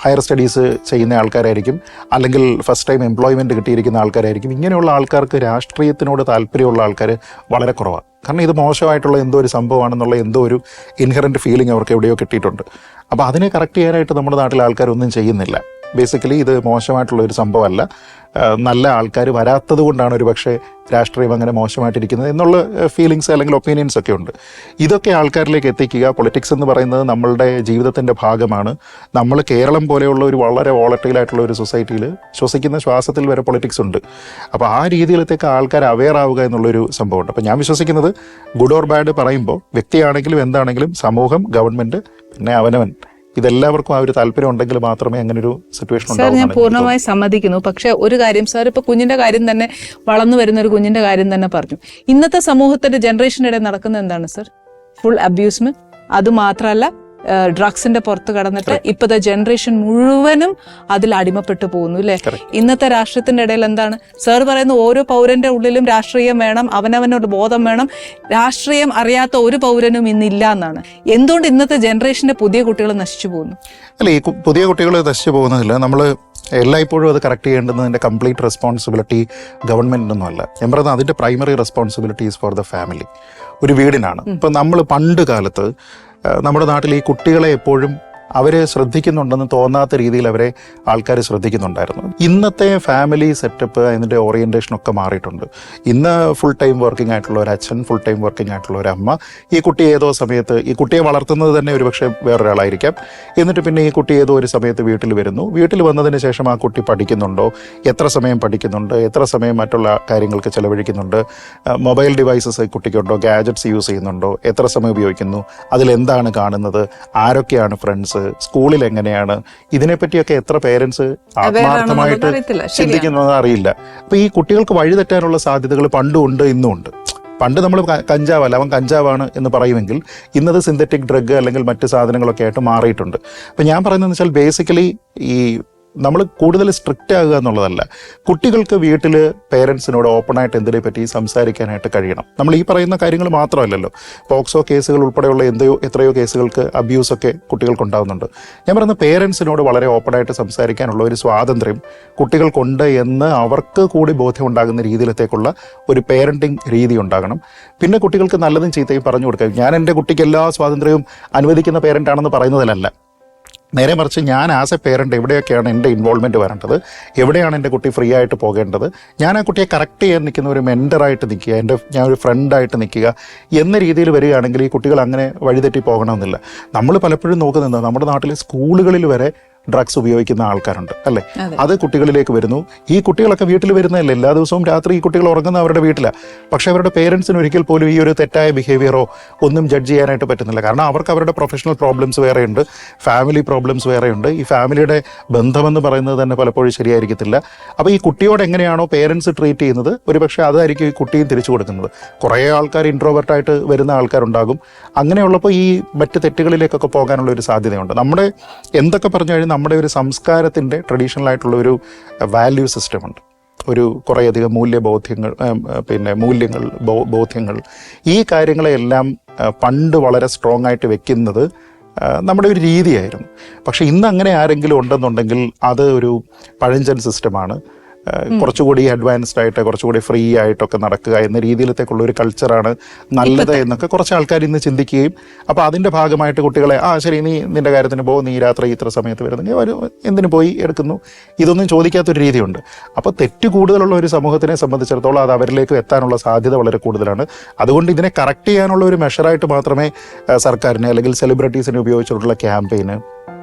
ഹയർ സ്റ്റഡീസ് ചെയ്യുന്ന ആൾക്കാരായിരിക്കും, അല്ലെങ്കിൽ ഫസ്റ്റ് ടൈം എംപ്ലോയ്മെൻറ്റ് കിട്ടിയിരിക്കുന്ന ആൾക്കാരായിരിക്കും. ഇങ്ങനെയുള്ള ആൾക്കാർക്ക് രാഷ്ട്രീയത്തിനോട് താല്പര്യമുള്ള ആൾക്കാർ വളരെ കുറവാണ്. കാരണം ഇത് മോശമായിട്ടുള്ള എന്തോ ഒരു സംഭവമാണെന്നുള്ള എന്തോ ഒരു ഇൻഹറൻറ്റ് ഫീലിംഗ് അവർക്ക് എവിടെയോ കിട്ടിയിട്ടുണ്ട്. അപ്പോൾ അതിനെ കറക്റ്റ് ചെയ്യാനായിട്ട് നമ്മുടെ നാട്ടിലെ ആൾക്കാരൊന്നും ചെയ്യുന്നില്ല. ബേസിക്കലി ഇത് മോശമായിട്ടുള്ള ഒരു സംഭവമല്ല, നല്ല ആൾക്കാർ വരാത്തത് കൊണ്ടാണ് ഒരു പക്ഷേ രാഷ്ട്രീയം അങ്ങനെ മോശമായിട്ടിരിക്കുന്നത് എന്നുള്ള ഫീലിങ്സ് അല്ലെങ്കിൽ ഒപ്പീനിയൻസ് ഒക്കെ ഉണ്ട്. ഇതൊക്കെ ആൾക്കാരിലേക്ക് എത്തിക്കുക. പൊളിറ്റിക്സ് എന്ന് പറയുന്നത് നമ്മളുടെ ജീവിതത്തിൻ്റെ ഭാഗമാണ്. നമ്മൾ കേരളം പോലെയുള്ള ഒരു വളരെ വോളറ്റൈലായിട്ടുള്ള ഒരു സൊസൈറ്റിയിൽ ശ്വസിക്കുന്ന ശ്വാസത്തിൽ വരെ പൊളിറ്റിക്സ് ഉണ്ട്. അപ്പോൾ ആ രീതിയിലത്തേക്ക് ആൾക്കാർ അവെയർ ആവുക എന്നുള്ളൊരു സംഭവമുണ്ട്. അപ്പോൾ ഞാൻ വിശ്വസിക്കുന്നത്, ഗുഡ് ഓർ ബാഡ് പറയുമ്പോൾ വ്യക്തിയാണെങ്കിലും എന്താണെങ്കിലും സമൂഹം, ഗവൺമെൻറ്, പിന്നെ അവനവൻ, ഇതെല്ലാവർക്കും ആ ഒരു താല്പര്യം ഉണ്ടെങ്കിൽ മാത്രമേ അങ്ങനെ ഒരു സിറ്റുവേഷൻ ഉണ്ടാവൂ. സാർ, ഞാൻ പൂർണ്ണമായി സമ്മതിക്കുന്നു. പക്ഷെ ഒരു കാര്യം സാർ, ഇപ്പൊ കുഞ്ഞിന്റെ കാര്യം തന്നെ, വളർന്നു വരുന്ന ഒരു കുഞ്ഞിന്റെ കാര്യം തന്നെ പറഞ്ഞു. ഇന്നത്തെ സമൂഹത്തിന്റെ ജനറേഷൻ്റെ ഇടയിൽ നടക്കുന്നത് എന്താണ് സാർ? ഫുൾ അബ്യൂസ്മെന്റ്. അത് മാത്രമല്ല, ഡ്രഗ്സിന്റെ പുറത്ത് കടന്നിട്ട് ഇപ്പോഴത്തെ ജനറേഷൻ മുഴുവനും അതിൽ അടിമപ്പെട്ടു പോകുന്നു അല്ലേ. ഇന്നത്തെ രാഷ്ട്രീയത്തിന്റെ ഇടയിൽ എന്താണ് സാർ പറയുന്നത്? ഓരോ പൗരന്റെ ഉള്ളിലും രാഷ്ട്രീയം വേണം, അവനവനോട് ബോധം വേണം. രാഷ്ട്രീയം അറിയാത്ത ഒരു പൗരനും ഇന്നില്ല എന്നാണ്. എന്തുകൊണ്ട് ഇന്നത്തെ ജനറേഷന്റെ പുതിയ കുട്ടികൾ നശിച്ചു പോകുന്നു? അല്ല, ഈ പുതിയ കുട്ടികൾ നശിച്ചു പോകുന്നതില്ല. നമ്മൾ എല്ലായ്പ്പോഴും അത് കറക്റ്റ് ചെയ്യേണ്ടതിൻ്റെ കംപ്ലീറ്റ് റെസ്പോൺസിബിലിറ്റി ഗവൺമെൻറ്റിനൊന്നും അല്ല. ഞാൻ പറയുന്നത് അതിൻ്റെ primary responsibility is for the family. ഒരു വീടിനാണ്. ഇപ്പം നമ്മൾ പണ്ട് കാലത്ത് നമ്മുടെ നാട്ടിൽ ഈ കുട്ടികളെ എപ്പോഴും അവരെ ശ്രദ്ധിക്കുന്നുണ്ടെന്ന് തോന്നാത്ത രീതിയിൽ അവരെ ആൾക്കാർ ശ്രദ്ധിക്കുന്നുണ്ടായിരുന്നു. ഇന്നത്തെ ഫാമിലി സെറ്റപ്പ് അതിൻ്റെ ഓറിയൻറ്റേഷൻ ഒക്കെ മാറിയിട്ടുണ്ട്. ഇന്ന് ഫുൾ ടൈം വർക്കിംഗ് ആയിട്ടുള്ള ഒരു അച്ഛൻ, ഫുൾ ടൈം വർക്കിംഗ് ആയിട്ടുള്ള ഒരു അമ്മ, ഈ കുട്ടി ഏതോ സമയത്ത്, ഈ കുട്ടിയെ വളർത്തുന്നത് തന്നെ ഒരുപക്ഷെ വേറൊരാളായിരിക്കാം, എന്നിട്ട് പിന്നെ ഈ കുട്ടി ഏതോ ഒരു സമയത്ത് വീട്ടിൽ വരുന്നു. വീട്ടിൽ വന്നതിന് ശേഷം ആ കുട്ടി പഠിക്കുന്നുണ്ടോ, എത്ര സമയം പഠിക്കുന്നുണ്ട്, എത്ര സമയം മറ്റുള്ള കാര്യങ്ങൾക്ക് ചെലവഴിക്കുന്നുണ്ട്, മൊബൈൽ ഡിവൈസസ് കുട്ടിക്കുണ്ടോ, ഗാഡ്ജറ്റ്സ് യൂസ് ചെയ്യുന്നുണ്ടോ, എത്ര സമയം ഉപയോഗിക്കുന്നു, അതിലെന്താണ് കാണുന്നത്, ആരൊക്കെയാണ് ഫ്രണ്ട്സ്, സ്കൂളിൽ എങ്ങനെയാണ്, ഇതിനെപ്പറ്റിയൊക്കെ എത്ര പേരൻസ് ആത്മാർത്ഥമായിട്ട് ചിന്തിക്കുന്നത് അറിയില്ല. അപ്പൊ ഈ കുട്ടികൾക്ക് വഴിതെറ്റാനുള്ള സാധ്യതകൾ പണ്ടും ഉണ്ട്, ഇന്നും ഉണ്ട്. പണ്ട് നമ്മൾ കഞ്ചാവല്ല, അവൻ കഞ്ചാവാണ് എന്ന് പറയുമെങ്കിൽ ഇന്നത് സിന്തറ്റിക് ഡ്രഗ് അല്ലെങ്കിൽ മറ്റ് സാധനങ്ങളൊക്കെ ആയിട്ട് മാറിയിട്ടുണ്ട്. അപ്പം ഞാൻ പറയുന്നതെന്ന് വെച്ചാൽ ബേസിക്കലി ഈ നമ്മൾ കൂടുതൽ സ്ട്രിക്റ്റ് ആകുക എന്നുള്ളതല്ല, കുട്ടികൾക്ക് വീട്ടിൽ പേരൻസിനോട് ഓപ്പണായിട്ട് എന്തിനെ പറ്റി സംസാരിക്കാനായിട്ട് കഴിയണം. നമ്മൾ ഈ പറയുന്ന കാര്യങ്ങൾ മാത്രമല്ലല്ലോ, പോക്സോ കേസുകൾ ഉൾപ്പെടെയുള്ള എത്രയോ കേസുകൾക്ക് അബ്യൂസൊക്കെ കുട്ടികൾക്കുണ്ടാകുന്നുണ്ട്. ഞാൻ പറയുന്ന പേരൻസിനോട് വളരെ ഓപ്പണായിട്ട് സംസാരിക്കാനുള്ള ഒരു സ്വാതന്ത്ര്യം കുട്ടികൾക്കുണ്ട് എന്ന് അവർക്ക് കൂടി ബോധ്യമുണ്ടാകുന്ന രീതിയിലത്തേക്കുള്ള ഒരു പേരൻറ്റിങ് രീതി ഉണ്ടാകണം. പിന്നെ കുട്ടികൾക്ക് നല്ലതും ചീത്തയും പറഞ്ഞു കൊടുക്കുക. ഞാൻ എൻ്റെ കുട്ടിക്ക് എല്ലാ സ്വാതന്ത്ര്യവും അനുവദിക്കുന്ന പേരൻ്റാണെന്ന് പറയുന്നതിലല്ല, നേരെ മറിച്ച് ഞാൻ ആസ് എ പേരൻ്റ് എവിടെയൊക്കെയാണ് എൻ്റെ ഇൻവോൾവ്മെൻറ്റ് വരേണ്ടത്, എവിടെയാണ് എൻ്റെ കുട്ടി ഫ്രീ ആയിട്ട് പോകേണ്ടത്, ഞാൻ ആ കുട്ടിയെ കറക്റ്റ് ചെയ്യാൻ നിൽക്കുന്ന ഒരു മെൻറ്ററായിട്ട് നിൽക്കുക, ഞാൻ ഒരു ഫ്രണ്ടായിട്ട് നിൽക്കുക എന്ന രീതിയിൽ വരികയാണെങ്കിൽ ഈ കുട്ടികൾ അങ്ങനെ വഴിതെറ്റി പോകണമെന്നില്ല. നമ്മൾ പലപ്പോഴും നോക്കുന്നത് നമ്മുടെ നാട്ടിലെ സ്കൂളുകളിൽ വരെ ഡ്രഗ്സ് ഉപയോഗിക്കുന്ന ആൾക്കാരുണ്ട് അല്ലേ, അത് കുട്ടികളിലേക്ക് വരുന്നു. ഈ കുട്ടികളൊക്കെ വീട്ടിൽ വരുന്നതല്ലേ, എല്ലാ ദിവസവും രാത്രി ഈ കുട്ടികൾ ഉറങ്ങുന്ന അവരുടെ വീട്ടിലാണ്. പക്ഷേ അവരുടെ പേരൻസിന് ഒരിക്കൽ പോലും ഈ ഒരു തെറ്റായ ബിഹേവിയറോ ഒന്നും ജഡ്ജ് ചെയ്യാനായിട്ട് പറ്റുന്നില്ല. കാരണം അവർക്ക് അവരുടെ പ്രൊഫഷണൽ പ്രോബ്ലംസ് വേറെയുണ്ട്, ഫാമിലി പ്രോബ്ലംസ് വേറെയുണ്ട്. ഈ ഫാമിലിയുടെ ബന്ധമെന്ന് പറയുന്നത് തന്നെ പലപ്പോഴും ശരിയായിരിക്കത്തില്ല. അപ്പോൾ ഈ കുട്ടിയോട് എങ്ങനെയാണോ പേരൻസ് ട്രീറ്റ് ചെയ്യുന്നത്, ഒരുപക്ഷെ അതായിരിക്കും ഈ കുട്ടിയും തിരിച്ചു കൊടുക്കുന്നത്. കുറേ ആൾക്കാർ ഇൻട്രോവേർട്ടായിട്ട് വരുന്ന ആൾക്കാരുണ്ടാകും. അങ്ങനെയുള്ളപ്പോൾ ഈ മറ്റ് തെറ്റുകളിലേക്കൊക്കെ പോകാനുള്ള ഒരു സാധ്യതയുണ്ട്. നമ്മുടെ എന്തൊക്കെ പറഞ്ഞു കഴിഞ്ഞാൽ നമ്മുടെ ഒരു സംസ്കാരത്തിൻ്റെ ട്രഡീഷണൽ ആയിട്ടുള്ള ഒരു വാല്യൂ സിസ്റ്റമുണ്ട്, ഒരു കുറേയധികം മൂല്യബോധ്യങ്ങൾ, പിന്നെ ബോധ്യങ്ങൾ, ഈ കാര്യങ്ങളെല്ലാം പണ്ട് വളരെ സ്ട്രോങ് ആയിട്ട് വെക്കുന്നത് നമ്മുടെ ഒരു രീതിയായിരുന്നു. പക്ഷേ ഇന്ന് അങ്ങനെ ആരെങ്കിലും ഉണ്ടെന്നുണ്ടെങ്കിൽ അത് ഒരു പഴഞ്ചൻ സിസ്റ്റമാണ്. കുറച്ചുകൂടി അഡ്വാൻസ്ഡ് ആയിട്ട് കുറച്ചുകൂടി ഫ്രീ ആയിട്ടൊക്കെ നടക്കുക എന്ന രീതിയിലത്തേക്കുള്ള ഒരു കൾച്ചറാണ് നല്ലത് എന്നൊക്കെ കുറച്ച് ആൾക്കാർ ഇന്ന് ചിന്തിക്കുകയും, അപ്പോൾ അതിൻ്റെ ഭാഗമായിട്ട് കുട്ടികളെ ശരി നീ നിൻ്റെ കാര്യത്തിന് പോ, നീ രാത്രി ഇത്ര സമയത്ത് വരുന്നെങ്കിൽ അവർ എന്തിനു പോയി എടുക്കുന്നു, ഇതൊന്നും ചോദിക്കാത്തൊരു രീതിയുണ്ട്. അപ്പോൾ തെറ്റ് കൂടുതലുള്ള ഒരു സമൂഹത്തിനെ സംബന്ധിച്ചിടത്തോളം അത് അവരിലേക്ക് എത്താനുള്ള സാധ്യത വളരെ കൂടുതലാണ്. അതുകൊണ്ട് ഇതിനെ കറക്റ്റ് ചെയ്യാനുള്ള ഒരു മെഷറായിട്ട് മാത്രമേ സർക്കാരിനെ അല്ലെങ്കിൽ സെലിബ്രിറ്റീസിനെ ഉപയോഗിച്ചിട്ടുള്ള ക്യാമ്പയിന്,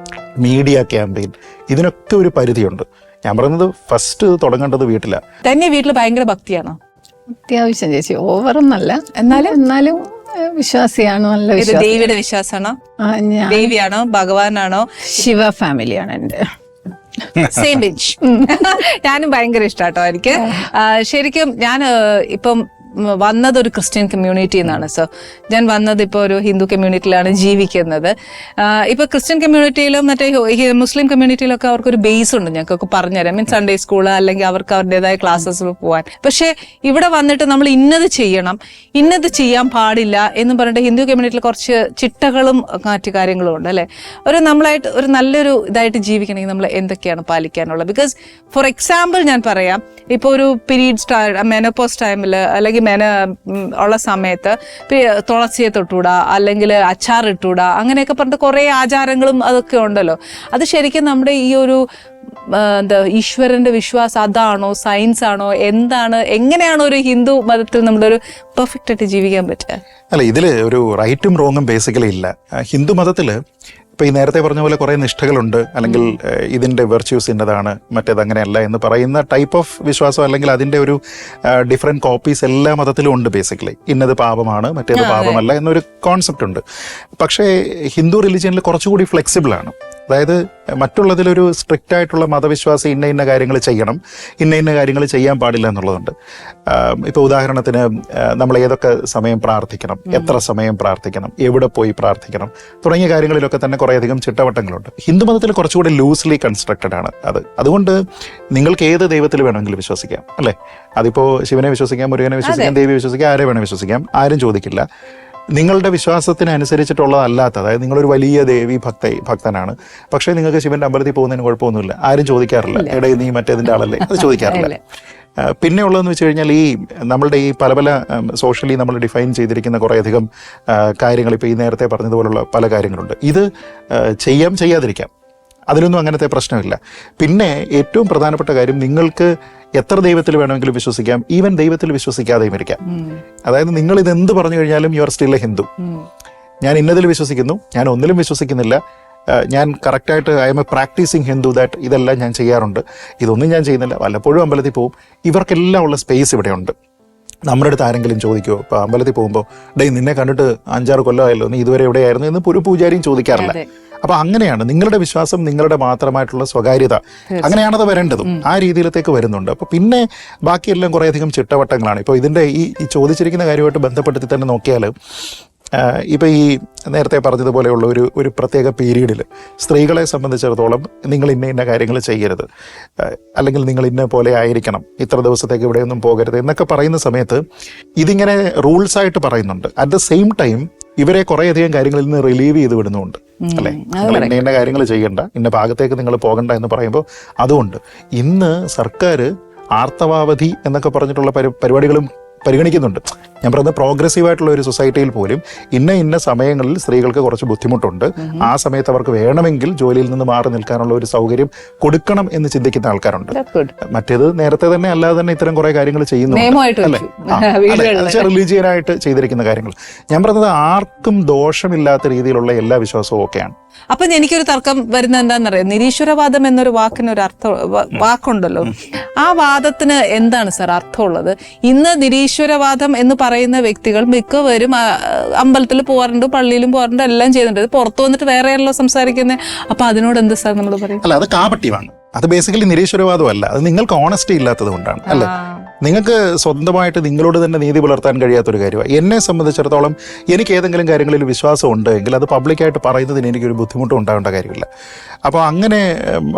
മീഡിയ ക്യാമ്പയിൻ, ഇതിനൊക്കെ ഒരു പരിധിയുണ്ട്. ഞാൻ പറയുന്നത് ഫസ്റ്റ് തുടങ്ങേണ്ടത് വീട്ടിലാണ്. തന്നെ വീട്ടിൽ ഭയങ്കര ഭക്തിയാണോ? അത്യാവശ്യം ചേച്ചി, ഓവറൊന്നല്ല, എന്നാലും വിശ്വാസിയാണ്, നല്ല വിശ്വാസം. ദേവിയുടെ വിശ്വാസമാണോ? ദേവിയാണോ, ഭഗവാനാണോ? ശിവ ഫാമിലിയാണ് എൻ്റെ. Same bench. ഞാനും ഭയങ്കര ഇഷ്ടാട്ടോ എനിക്ക്. ശരിക്കും ഞാൻ ഇപ്പം വന്നത് ഒരു ക്രിസ്ത്യൻ കമ്മ്യൂണിറ്റിയിൽ നിന്നാണ്. സോ ഞാൻ വന്നത് ഇപ്പോൾ ഒരു ഹിന്ദു കമ്മ്യൂണിറ്റിയിലാണ് ജീവിക്കുന്നത്. ഇപ്പോൾ ക്രിസ്ത്യൻ കമ്മ്യൂണിറ്റിയിലും മറ്റേ മുസ്ലിം കമ്മ്യൂണിറ്റിയിലൊക്കെ അവർക്കൊരു ബേസ് ഉണ്ട്, ഞങ്ങൾക്കൊക്കെ പറഞ്ഞുതരാം. മീൻസ് സൺഡേ സ്കൂള് അല്ലെങ്കിൽ അവർക്ക് അവരുടേതായ ക്ലാസ്സസിൽ പോകാൻ. പക്ഷേ ഇവിടെ വന്നിട്ട് നമ്മൾ ഇന്നത് ചെയ്യണം, ഇന്നത് ചെയ്യാൻ പാടില്ല എന്ന് പറഞ്ഞിട്ട് ഹിന്ദു കമ്മ്യൂണിറ്റിയിൽ കുറച്ച് ചിട്ടകളും മറ്റു കാര്യങ്ങളും ഉണ്ട് അല്ലേ. നമ്മളായിട്ട് ഒരു നല്ലൊരു ഇതായിട്ട് ജീവിക്കണമെങ്കിൽ നമ്മൾ എന്തൊക്കെയാണ് പാലിക്കാനുള്ളത്? ബിക്കോസ് ഫോർ എക്സാമ്പിൾ ഞാൻ പറയാം, ഇപ്പോൾ ഒരു പീരീഡ്സ് മെനോപോസ് ടൈമിൽ അല്ലെങ്കിൽ ഉള്ള സമയത്ത് തുളസിയെ തൊട്ടുകൂടാ, അല്ലെങ്കിൽ അച്ചാർ ഇട്ടുകൂടാ, അങ്ങനെയൊക്കെ പറഞ്ഞിട്ട് കുറേ ആചാരങ്ങളും അതൊക്കെ ഉണ്ടല്ലോ. അത് ശരിക്കും നമ്മുടെ ഈ ഒരു ഈശ്വരന്റെ വിശ്വാസം അതാണോ, സയൻസ് ആണോ, എന്താണ്, എങ്ങനെയാണോ ഒരു ഹിന്ദു മതത്തിൽ നമ്മളൊരു പെർഫെക്റ്റ് ആയിട്ട് ജീവിക്കാൻ പറ്റുക? അല്ല, ഇതിൽ ഒരു റൈറ്റും റോങ്ങും ബേസിക്കലി ഇല്ല. ഹിന്ദു മതത്തിൽ ഇപ്പോൾ ഈ നേരത്തെ പറഞ്ഞ പോലെ കുറേ നിഷ്ഠകളുണ്ട്, അല്ലെങ്കിൽ ഇതിൻ്റെ വെർച്യൂസ് ഇന്നതാണ്, മറ്റേത് അങ്ങനെയല്ല എന്ന് പറയുന്ന ടൈപ്പ് ഓഫ് വിശ്വാസം, അല്ലെങ്കിൽ അതിൻ്റെ ഒരു ഡിഫറെൻറ്റ് കോപ്പീസ് എല്ലാ മതത്തിലും ഉണ്ട്. ബേസിക്കലി ഇന്നത് പാപമാണ്, മറ്റേത് പാപമല്ല എന്നൊരു കോൺസെപ്റ്റ് ഉണ്ട്. പക്ഷേ ഹിന്ദു റിലിജിയനിൽ കുറച്ചുകൂടി ഫ്ലെക്സിബിളാണ്. അതായത് മറ്റുള്ളതിലൊരു സ്ട്രിക്റ്റ് ആയിട്ടുള്ള മതവിശ്വാസം ഇന്ന കാര്യങ്ങൾ ചെയ്യണം, ഇന്ന കാര്യങ്ങൾ ചെയ്യാൻ പാടില്ല എന്നുള്ളതുണ്ട്. ഇപ്പോൾ ഉദാഹരണത്തിന് നമ്മൾ ഏതൊക്കെ സമയം പ്രാർത്ഥിക്കണം, എത്ര സമയം പ്രാർത്ഥിക്കണം, എവിടെ പോയി പ്രാർത്ഥിക്കണം തുടങ്ങിയ കാര്യങ്ങളിലൊക്കെ തന്നെ കുറേയധികം ചിട്ടവട്ടങ്ങളുണ്ട്. ഹിന്ദുമതത്തിൽ കുറച്ചുകൂടി ലൂസ്ലി കൺസ്ട്രക്റ്റഡ് ആണ് അത്. അതുകൊണ്ട് നിങ്ങൾക്ക് ഏത് ദൈവത്തിൽ വേണമെങ്കിലും വിശ്വസിക്കാം അല്ലേ. അതിപ്പോൾ ശിവനെ വിശ്വസിക്കാം, മുരുകനെ വിശ്വസിക്കാം, ദേവിയെ വിശ്വസിക്കാം, ആരെ വേണം വിശ്വസിക്കാം, ആരും ചോദിക്കില്ല. നിങ്ങളുടെ വിശ്വാസത്തിനനുസരിച്ചിട്ടുള്ളതല്ലാത്ത, അതായത് നിങ്ങളൊരു വലിയ ദേവി ഭക്തനാണ്, പക്ഷേ നിങ്ങൾക്ക് ശിവന്റെ അമ്പലത്തിൽ പോകുന്നതിന് കുഴപ്പമൊന്നുമില്ല, ആരും ചോദിക്കാറില്ല എടേ നീ മറ്റേതിൻ്റെ ആളല്ലേ, അത് ചോദിക്കാറില്ല. പിന്നെ ഉള്ളതെന്ന് വെച്ച് കഴിഞ്ഞാൽ ഈ നമ്മളുടെ ഈ പല പല സോഷ്യലി നമ്മൾ ഡിഫൈൻ ചെയ്തിരിക്കുന്ന കുറേയധികം കാര്യങ്ങൾ, ഇപ്പോൾ ഈ നേരത്തെ പറഞ്ഞതുപോലുള്ള പല കാര്യങ്ങളുണ്ട്. ഇത് ചെയ്യാതിരിക്കാം, അതിലൊന്നും അങ്ങനത്തെ പ്രശ്നമില്ല. പിന്നെ ഏറ്റവും പ്രധാനപ്പെട്ട കാര്യം, നിങ്ങൾക്ക് എത്ര ദൈവത്തിൽ വേണമെങ്കിലും വിശ്വസിക്കാം, ഈവൻ ദൈവത്തിൽ വിശ്വസിക്കാതെയും ഇരിക്കാം. അതായത് നിങ്ങൾ ഇതെന്ത് പറഞ്ഞു കഴിഞ്ഞാലും you are still a Hindu. ഞാൻ ഇന്നതിൽ വിശ്വസിക്കുന്നു, ഞാൻ ഒന്നിലും വിശ്വസിക്കുന്നില്ല, ഞാൻ കറക്റ്റായിട്ട് I am a practising Hindu, that ഇതെല്ലാം ഞാൻ ചെയ്യാറുണ്ട്, ഇതൊന്നും ഞാൻ ചെയ്യുന്നില്ല, വല്ലപ്പോഴും അമ്പലത്തിൽ പോകും. ഇവർക്കെല്ലാം ഉള്ള സ്പേസ് ഇവിടെയുണ്ട്. നമ്മുടെ അടുത്ത് ആരെങ്കിലും ചോദിക്കുമോ, ഇപ്പോൾ അമ്പലത്തിൽ പോകുമ്പോൾ നിന്നെ കണ്ടിട്ട് 5-6 കൊല്ലമായല്ലോ, നീ ഇതുവരെ എവിടെയായിരുന്നു എന്ന് ഒരു പൂജാരിയും ചോദിക്കാറില്ല. അപ്പൊ അങ്ങനെയാണ് നിങ്ങളുടെ വിശ്വാസം, നിങ്ങളുടെ മാത്രമായിട്ടുള്ള സ്വകാര്യത, അങ്ങനെയാണത് വരേണ്ടതും. ആ രീതിയിലത്തേക്ക് വരുന്നുണ്ട്. അപ്പൊ പിന്നെ ബാക്കിയെല്ലാം കുറേയധികം ചിട്ടവട്ടങ്ങളാണ്. ഇപ്പോൾ ഇതിന്റെ ഈ ചോദിച്ചിരിക്കുന്ന കാര്യമായിട്ട് ബന്ധപ്പെടുത്തി തന്നെ നോക്കിയാൽ, ഇപ്പൊ ഈ നേരത്തെ പറഞ്ഞതുപോലെയുള്ള ഒരു പ്രത്യേക പീരീഡിൽ സ്ത്രീകളെ സംബന്ധിച്ചിടത്തോളം നിങ്ങൾ ഇന്ന കാര്യങ്ങൾ ചെയ്യരുത്, അല്ലെങ്കിൽ നിങ്ങൾ ഇന്ന പോലെ ആയിരിക്കണം, ഇത്ര ദിവസത്തേക്ക് ഇവിടെയൊന്നും പോകരുത് എന്നൊക്കെ പറയുന്ന സമയത്ത് ഇതിങ്ങനെ റൂൾസായിട്ട് പറയുന്നുണ്ട്. അറ്റ് ദ സെയിം ടൈം ഇവരെ കുറേയധികം കാര്യങ്ങളിൽ നിന്ന് റിലീവ് ചെയ്ത് വിടുന്നുണ്ട്. അല്ലെ, നിങ്ങൾ ഇന്ന കാര്യങ്ങൾ ചെയ്യണ്ട, ഇന്ന ഭാഗത്തേക്ക് നിങ്ങൾ പോകണ്ട എന്ന് പറയുമ്പോൾ അതുകൊണ്ട് ഇന്ന് സർക്കാർ ആർത്തവാവധി എന്നൊക്കെ പറഞ്ഞിട്ടുള്ള പരിപാടികളും പരിഗണിക്കുന്നുണ്ട്. ഞാൻ പറയുന്നത് പ്രോഗ്രസീവായിട്ടുള്ള ഒരു സൊസൈറ്റിയിൽ പോലും ഇന്ന സമയങ്ങളിൽ സ്ത്രീകൾക്ക് കുറച്ച് ബുദ്ധിമുട്ടുണ്ട്, ആ സമയത്ത് അവർക്ക് വേണമെങ്കിൽ ജോലിയിൽ നിന്ന് മാറി നിൽക്കാനുള്ള ഒരു സൗകര്യം കൊടുക്കണം എന്ന് ചിന്തിക്കുന്ന ആൾക്കാരുണ്ട്. മറ്റേത് നേരത്തെ തന്നെ അല്ലാതെ തന്നെ ഇത്തരം കുറെ കാര്യങ്ങൾ ചെയ്യുന്നുണ്ട്, റിലീജിയനായിട്ട് ചെയ്തിരിക്കുന്ന കാര്യങ്ങൾ. ഞാൻ പറഞ്ഞത് ആർക്കും ദോഷമില്ലാത്ത രീതിയിലുള്ള എല്ലാ വിശ്വാസവും ഒക്കെയാണ്. അപ്പൊ എനിക്കൊരു തർക്കം വരുന്ന എന്താണെന്നറിയാം, നിരീശ്വരവാദം എന്നൊരു വാക്കിനൊരു വാക്കുണ്ടല്ലോ, ആ വാദത്തിന് എന്താണ് സാർ അർത്ഥമുള്ളത്? ഇന്ന് നിരീശ്വരവാദം എന്ന് പറയുന്ന വ്യക്തികൾ മിക്കവരും അമ്പലത്തിൽ പോകാറുണ്ട്, പള്ളിയിലും പോകാറുണ്ട്, എല്ലാം ചെയ്യുന്നുണ്ട്. പുറത്തു വന്നിട്ട് വേറെയല്ലോ സംസാരിക്കുന്നത്. അപ്പൊ അതിനോട് എന്ത് സാർ നമ്മൾ പറയും? അല്ല, അത് കാപട്യമാണ്. അത് ബേസിക്കലി നിരീശ്വരവാദമല്ല, അത് നിങ്ങൾക്ക് ഓണസ്റ്റി ഇല്ലാത്തത് കൊണ്ടാണ്. അല്ലെ, നിങ്ങൾക്ക് സ്വന്തമായിട്ട് നിങ്ങളോട് തന്നെ നീതി പുലർത്താൻ കഴിയാത്തൊരു കാര്യമാണ്. എന്നെ സംബന്ധിച്ചിടത്തോളം എനിക്ക് ഏതെങ്കിലും കാര്യങ്ങളിൽ വിശ്വാസം ഉണ്ട് എങ്കിൽ അത് പബ്ലിക്കായിട്ട് പറയുന്നതിന് എനിക്കൊരു ബുദ്ധിമുട്ടും ഉണ്ടാവേണ്ട കാര്യമില്ല. അപ്പോൾ അങ്ങനെ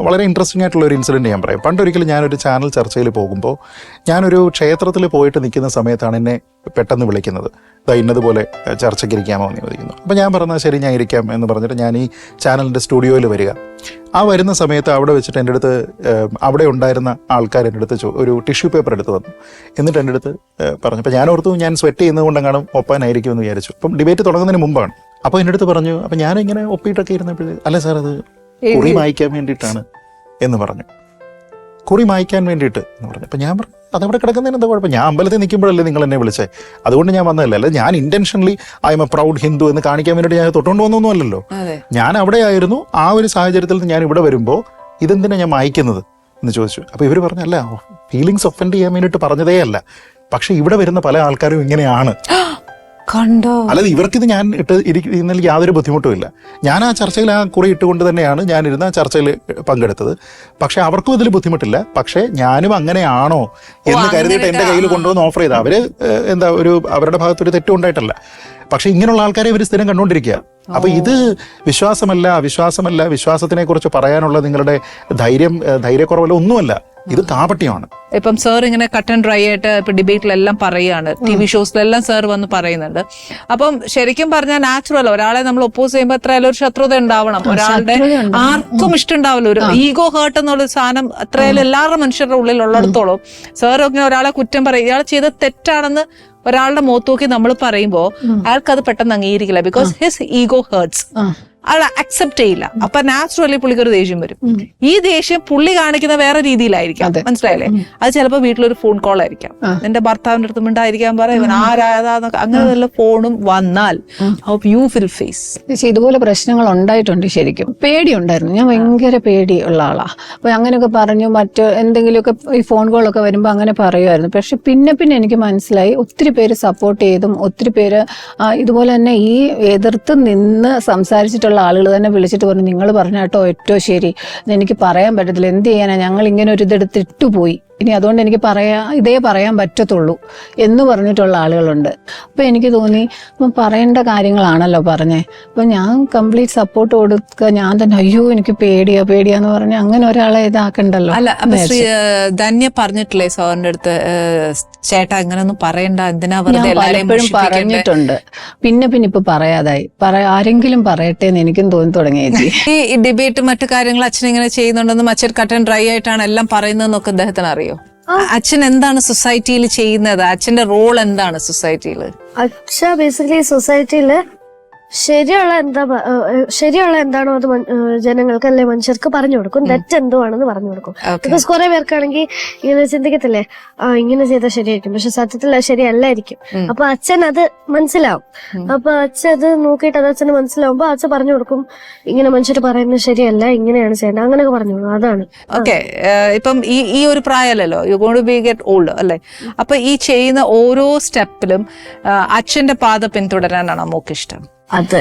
വളരെ ഇൻട്രസ്റ്റിംഗ് ആയിട്ടുള്ള ഒരു ഇൻസിഡൻറ്റ് ഞാൻ പറയാം. പണ്ടൊരിക്കലും ഞാനൊരു ചാനൽ ചർച്ചയിൽ പോകുമ്പോൾ ഞാനൊരു ക്ഷേത്രത്തിൽ പോയിട്ട് നിൽക്കുന്ന സമയത്താണ് എന്നെ പെട്ടെന്ന് വിളിക്കുന്നത്, ഇന്നതുപോലെ ചർച്ചയ്ക്ക് ഇരിക്കാമോ എന്ന് ചോദിക്കുന്നു. അപ്പോൾ ഞാൻ പറഞ്ഞാൽ ശരി, ഞാൻ ഇരിക്കാം എന്ന് പറഞ്ഞിട്ട് ഞാൻ ഈ ചാനലിൻ്റെ സ്റ്റുഡിയോയിൽ വരിക. ആ വരുന്ന സമയത്ത് അവിടെ വെച്ചിട്ട് എൻ്റെ അടുത്ത് അവിടെ ഉണ്ടായിരുന്ന ആൾക്കാർ എൻ്റെ അടുത്ത് ഒരു ടിഷ്യൂ പേപ്പർ എടുത്ത് വന്നു. എന്നിട്ട് എൻ്റെ അടുത്ത് പറഞ്ഞു. അപ്പോൾ ഞാൻ ഓർത്തു ഞാൻ സ്വെറ്റ് ചെയ്യുന്നതുകൊണ്ടെങ്ങാനും ഒപ്പാനായിരിക്കും എന്ന് വിചാരിച്ചു. അപ്പം ഡിബേറ്റ് തുടങ്ങുന്നതിന് മുമ്പാണ്. അപ്പോൾ എൻ്റെ അടുത്ത് പറഞ്ഞു, അപ്പം ഞാനിങ്ങനെ ഒപ്പിയിട്ടൊക്കെ ഇരുന്നപ്പോഴേ, അല്ല സാർ അത് കുറി മായ്ക്കാൻ വേണ്ടിയിട്ടാണ് എന്ന് പറഞ്ഞു. കുറി മായ്ക്കാൻ വേണ്ടിയിട്ട് എന്ന് പറഞ്ഞു. അപ്പം ഞാൻ പറഞ്ഞു, അതവിടെ കിടക്കുന്നതിന് എന്താ കുഴപ്പം? ഞാൻ അമ്പലത്തിൽ നിൽക്കുമ്പോഴല്ലേ നിങ്ങൾ എന്നെ വിളിച്ചേ, അതുകൊണ്ട് ഞാൻ വന്നതല്ലേ. അല്ല, ഞാൻ intentionally I am A proud Hindu എന്ന് കാണിക്കാൻ വേണ്ടിയിട്ട് ഞാൻ തൊട്ടുകൊണ്ട് വന്നൊന്നും അല്ലല്ലോ. ഞാൻ അവിടെ ആയിരുന്നു. ആ ഒരു സാഹചര്യത്തിൽ നിന്ന് ഞാൻ ഇവിടെ വരുമ്പോൾ ഇതെന്തിനാ ഞാൻ മായ്ക്കുന്നത് എന്ന് ചോദിച്ചു. അപ്പോൾ ഇവർ പറഞ്ഞല്ല, ഫീലിങ്സ് ഒഫൻഡ് ചെയ്യാൻ വേണ്ടിയിട്ട് പറഞ്ഞതേ അല്ല, പക്ഷെ ഇവിടെ വരുന്ന പല ആൾക്കാരും ഇങ്ങനെയാണ്. അല്ലാതെ ഇവർക്കിത് ഞാൻ ഇരിക്കുന്നതിൽ യാതൊരു ബുദ്ധിമുട്ടുമില്ല. ഞാൻ ആ ചർച്ചയിൽ ആ കുറി ഇട്ടുകൊണ്ട് തന്നെയാണ് ഞാനിരുന്ന ചർച്ചയിൽ പങ്കെടുത്തത്. പക്ഷെ അവർക്കും ഇതിൽ ബുദ്ധിമുട്ടില്ല. പക്ഷെ ഞാനും അങ്ങനെയാണോ എന്ന് കരുതിയിട്ട് എൻ്റെ കയ്യിൽ കൊണ്ടുവന്ന് ഓഫർ ചെയ്ത അവര് അവരുടെ ഭാഗത്തൊരു തെറ്റും ഉണ്ടായിട്ടല്ല. പക്ഷെ ഇങ്ങനെയുള്ള ആൾക്കാരെ ഇവർ സ്ഥിരം കണ്ടുകൊണ്ടിരിക്കുക. അപ്പൊ ഇത് വിശ്വാസമല്ല, വിശ്വാസത്തിനെ കുറിച്ച് പറയാനുള്ള നിങ്ങളുടെ ധൈര്യക്കുറവല്ല, ഒന്നുമല്ല, ഇത് കാപട്യമാണ്. ഇപ്പം സാർ ഇങ്ങനെ കട്ട് ആൻഡ് ഡ്രൈ ആയിട്ട് ഇപ്പൊ ഡിബേറ്റിലെല്ലാം പറയുകയാണ്, TV ഷോസിലെല്ലാം സാർ വന്ന് പറയുന്നുണ്ട്. അപ്പം ശരിക്കും പറഞ്ഞാൽ നാച്ചുറൽ, ഒരാളെ നമ്മൾ ഒപ്പോസ് ചെയ്യുമ്പോൾ എത്രയായാലും ഒരു ശത്രുത ഉണ്ടാവണം. ഒരാളുടെ ആർക്കും ഇഷ്ടമുണ്ടാവില്ല, ഒരു ഈഗോ ഹേർട്ട് എന്നുള്ള സാധനം എത്രയായാലും എല്ലാവരുടെ മനുഷ്യരുടെ ഉള്ളിൽ ഉള്ളിടത്തോളം സാർ ഇങ്ങനെ ഒരാളെ കുറ്റം പറയും, ഇയാൾ ചെയ്ത് തെറ്റാണെന്ന് ഒരാളുടെ മുഖത്ത് നോക്കി നമ്മൾ പറയുമ്പോൾ അയാൾക്കത് പെട്ടെന്ന് അംഗീകരിക്കില്ല. ബിക്കോസ് ഹിസ് ഈഗോ ഹേർട്സ്, അയാൾ അക്സെപ്റ്റ് ചെയ്യില്ല. അപ്പൊ നാച്ചുറലി പുള്ളിക്ക് ഒരു ദേഷ്യം വരും. ഈ ദേഷ്യം പുള്ളി കാണിക്കുന്ന വേറെ രീതിയിലായിരിക്കാം, മനസ്സിലായില്ലേ? അത് ചിലപ്പോൾ വീട്ടിലൊരു ഫോൺ കോൾ ആയിരിക്കാം, നിന്റെ ഭർത്താവിന്റെ അടുത്ത് മിണ്ടായിരിക്കാൻ പറയും, ആരായതാന്നൊക്കെ, അങ്ങനെ വല്ല ഫോണും വന്നാൽ ഹൗ യു വിൽ ഫേസ്. ഇതുപോലെ പ്രശ്നങ്ങൾ ഉണ്ടായിട്ടുണ്ട്. ശരിക്കും പേടിയുണ്ടായിരുന്നു. ഞാൻ ഭയങ്കര പേടിയുള്ള ആളാ. അപ്പൊ അങ്ങനെയൊക്കെ പറഞ്ഞു, മറ്റു എന്തെങ്കിലുമൊക്കെ ഈ ഫോൺ കോളൊക്കെ വരുമ്പോൾ അങ്ങനെ പറയുമായിരുന്നു. പക്ഷെ പിന്നെ എനിക്ക് മനസ്സിലായി, ഒത്തിരി പേര് സപ്പോർട്ട് ചെയ്തും ഒത്തിരി പേര് ഇതുപോലെ തന്നെ ഈ എതിർത്ത് നിന്ന് സംസാരിച്ചിട്ടുള്ള ആളുകൾ തന്നെ വിളിച്ചിട്ട് പറഞ്ഞു, നിങ്ങൾ പറഞ്ഞ കേട്ടോ ഏറ്റവും ശരി, എനിക്ക് പറയാൻ പറ്റത്തില്ല, എന്ത് ചെയ്യാനാ, ഞങ്ങൾ ഇങ്ങനെ ഒരു ഇതെടുത്ത് ഇട്ടുപോയി, ഇനി അതുകൊണ്ട് എനിക്ക് ഇതേ പറയാൻ പറ്റത്തുള്ളൂ എന്ന് പറഞ്ഞിട്ടുള്ള ആളുകളുണ്ട്. അപ്പം എനിക്ക് തോന്നി, അപ്പം പറയേണ്ട കാര്യങ്ങളാണല്ലോ പറഞ്ഞേ. അപ്പം ഞാൻ കംപ്ലീറ്റ് സപ്പോർട്ട് കൊടുക്കുക, ഞാൻ തന്നെ അയ്യോ എനിക്ക് പേടിയാന്ന് പറഞ്ഞ് അങ്ങനെ ഒരാളെ ഇതാക്കണ്ടല്ലോ. അല്ല, ധന്യ പറഞ്ഞിട്ടില്ലേ സാറിന്റെ അടുത്ത്, ചേട്ടാ അങ്ങനെയൊന്നും പറയണ്ട, എന്തിനാ വെറുതെ എപ്പോഴും പറഞ്ഞിട്ടുണ്ട്. പിന്നെ ഇപ്പൊ പറയാതായി, ആരെങ്കിലും പറയട്ടെ എന്ന് എനിക്കും തോന്നി തുടങ്ങി. ഈ ഡിബേറ്റ് മറ്റു കാര്യങ്ങൾ അച്ഛൻ ഇങ്ങനെ ചെയ്യുന്നുണ്ടെന്നും അച്ഛൻ കട്ട് ആൻഡ് ഡ്രൈ ആയിട്ടാണ് എല്ലാം പറയുന്നതെന്നൊക്കെ അദ്ദേഹത്തിന് അറിയോ? അച്ഛൻ എന്താണ് സൊസൈറ്റിയിൽ ചെയ്യുന്നത്? അച്ഛന്റെ റോൾ എന്താണ് സൊസൈറ്റിയിൽ? അച്ഛ ബേസിക്കലി സൊസൈറ്റിയില് ശരിയുള്ള എന്താണോ അത് ജനങ്ങൾക്ക് അല്ലെ മനുഷ്യർക്ക് പറഞ്ഞു കൊടുക്കും. തെറ്റ് എന്തോ ആണെന്ന് പറഞ്ഞു കൊടുക്കും. ബിക്കോസ് കുറെ പേർക്കാണെങ്കിൽ ഇങ്ങനെ ചിന്തിക്കത്തില്ലേ, ഇങ്ങനെ ചെയ്താൽ ശരിയായിരിക്കും, പക്ഷെ സത്യത്തിൽ അത് ശരിയല്ലായിരിക്കും. അപ്പൊ അച്ഛൻ അത് മനസ്സിലാവും. അപ്പൊ അച്ഛൻ അത് നോക്കിയിട്ട് അത് അച്ഛന് മനസ്സിലാവുമ്പോ അച്ഛൻ പറഞ്ഞു കൊടുക്കും, ഇങ്ങനെ മനുഷ്യർ പറയുന്നത് ശരിയല്ല, ഇങ്ങനെയാണ് ചെയ്യേണ്ടത്, അങ്ങനെയൊക്കെ പറഞ്ഞു കൊടുക്കും. അതാണ്. ഓക്കെ, ഇപ്പം ഈ ഒരു പ്രായമല്ലല്ലോ, you going to be get old അല്ലേ? അപ്പൊ ഈ ചെയ്യുന്ന ഓരോ സ്റ്റെപ്പിലും അച്ഛന്റെ പാത പിന്തുടരാനാണ് മോക്ക് ഇഷ്ടം? അത്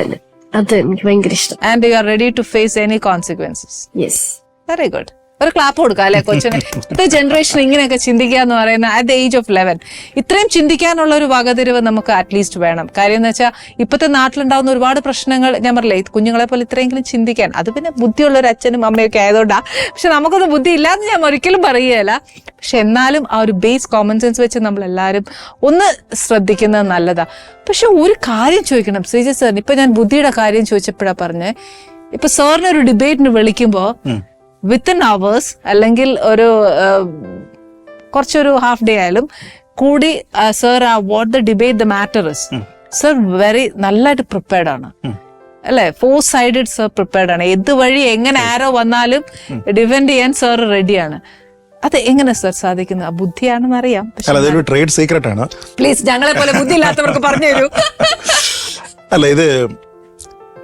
എനിക്ക് ഭയങ്കര ഇഷ്ടം. And you are ready to face any consequences? Yes. Very good. ഒരു ക്ലാപ്പ് കൊടുക്കാം അല്ലെ കൊച്ചിന്? ഇപ്പോഴത്തെ ജനറേഷൻ ഇങ്ങനെയൊക്കെ ചിന്തിക്കുക എന്ന് പറയുന്ന അറ്റ് ദ ഏജ് ഓഫ് 11 ഇത്രയും ചിന്തിക്കാനുള്ള ഒരു വകതിരിവ് നമുക്ക് അറ്റ്ലീസ്റ്റ് വേണം. കാര്യം എന്ന് വെച്ചാൽ ഇപ്പോഴത്തെ നാട്ടിലുണ്ടാവുന്ന ഒരുപാട് പ്രശ്നങ്ങൾ ഞാൻ പറഞ്ഞില്ലേ, കുഞ്ഞുങ്ങളെ പോലെ ഇത്രയെങ്കിലും ചിന്തിക്കാൻ, അത് പിന്നെ ബുദ്ധിയുള്ള ഒരു അച്ഛനും അമ്മയൊക്കെ ആയതുകൊണ്ടാ. പക്ഷെ നമുക്കൊന്നും ബുദ്ധി ഇല്ലാന്ന് ഞാൻ ഒരിക്കലും പറയുകയല്ല. പക്ഷെ എന്നാലും ആ ഒരു ബേസ് കോമൺ സെൻസ് വെച്ച് നമ്മളെല്ലാവരും ഒന്ന് ശ്രദ്ധിക്കുന്നത് നല്ലതാ. പക്ഷെ ഒരു കാര്യം ചോദിക്കണം ശ്രീജ സാറിന്. ഇപ്പൊ ഞാൻ ബുദ്ധിയുടെ കാര്യം ചോദിച്ചപ്പോഴാ പറഞ്ഞേ, ഇപ്പൊ സാറിന് ഒരു ഡിബേറ്റിന് വിളിക്കുമ്പോ വിത്തിൻ അവേഴ്സ് അല്ലെങ്കിൽ ഒരു കുറച്ചൊരു ഹാഫ് ഡേ ആയാലും കൂടി sir what the debate the matter is, sir very നല്ലതായിട്ട് പ്രിപ്പയർഡ് ആണ് അല്ലെ? 4 sided സർ പ്രിപ്പയർഡ് ആണ്. ഏത് വഴി എങ്ങനെ ആരോ വന്നാലും ഡിഫെൻഡ് ചെയ്യാൻ സർ റെഡിയാണ്. അത് എങ്ങനെ സർ സാധിക്കുന്നത്? ബുദ്ധിയാണെന്ന് അറിയാം, അതൊരു ട്രേഡ് സീക്രട്ട് ആണ്. പ്ലീസ് ഞങ്ങളെ പോലെ ബുദ്ധി ഇല്ലാത്തവർക്ക് പറഞ്ഞു തരൂ. അല്ല, ഇത്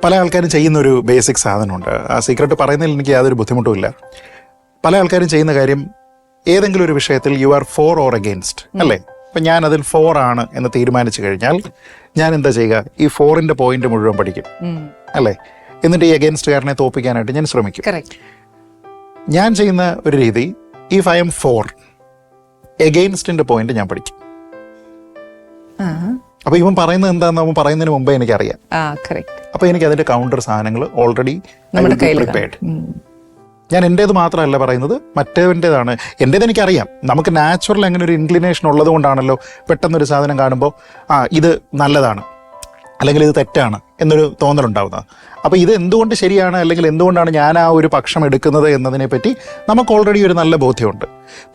പല ആൾക്കാരും ചെയ്യുന്ന ഒരു ബേസിക് സാധനമുണ്ട്. ആ സീക്രട്ട് പറയുന്നതിൽ എനിക്ക് യാതൊരു ബുദ്ധിമുട്ടുമില്ല. പല ആൾക്കാരും ചെയ്യുന്ന കാര്യം, ഏതെങ്കിലും ഒരു വിഷയത്തിൽ you are for or against അല്ലേ? ഇപ്പം ഞാൻ അതിൽ 4 ആണ് എന്ന് തീരുമാനിച്ചു കഴിഞ്ഞാൽ ഞാൻ എന്താ ചെയ്യുക? ഈ 4ന്റെ പോയിന്റ് മുഴുവൻ പഠിക്കും അല്ലേ? എന്നിട്ട് ഈ അഗെയിൻസ്റ്റുകാരനെ തോപ്പിക്കാനായിട്ട് ഞാൻ ശ്രമിക്കും. ഞാൻ ചെയ്യുന്ന ഒരു രീതി, ഇഫ് ഐ എം 4, എഗെയിൻസ്റ്റിന്റെ പോയിന്റ് ഞാൻ പഠിക്കും. അപ്പൊ ഇവൻ പറയുന്നത് എന്താണെന്ന് അവൻ പറയുന്നതിന് മുമ്പേ എനിക്കറിയാം. അപ്പൊ എനിക്ക് അതിന്റെ കൗണ്ടർ സാധനങ്ങൾ ഓൾറെഡി പ്രിപ്പയർഡ്. ഞാൻ എന്റേത് മാത്രമല്ല പറയുന്നത്, മറ്റേവൻ്റെതാണ്. എന്റേത് എനിക്കറിയാം. നമുക്ക് നാച്ചുറൽ അങ്ങനെ ഒരു ഇൻക്ലിനേഷൻ ഉള്ളത് കൊണ്ടാണല്ലോ പെട്ടെന്നൊരു സാധനം കാണുമ്പോൾ ഇത് നല്ലതാണ് അല്ലെങ്കിൽ ഇത് തെറ്റാണ് എന്നൊരു തോന്നലുണ്ടാവുന്നത്. അപ്പോൾ ഇത് എന്തുകൊണ്ട് ശരിയാണ് അല്ലെങ്കിൽ എന്തുകൊണ്ടാണ് ഞാൻ ആ ഒരു പക്ഷം എടുക്കുന്നത് എന്നതിനെ പറ്റി നമുക്ക് ഓൾറെഡി ഒരു നല്ല ബോധ്യമുണ്ട്.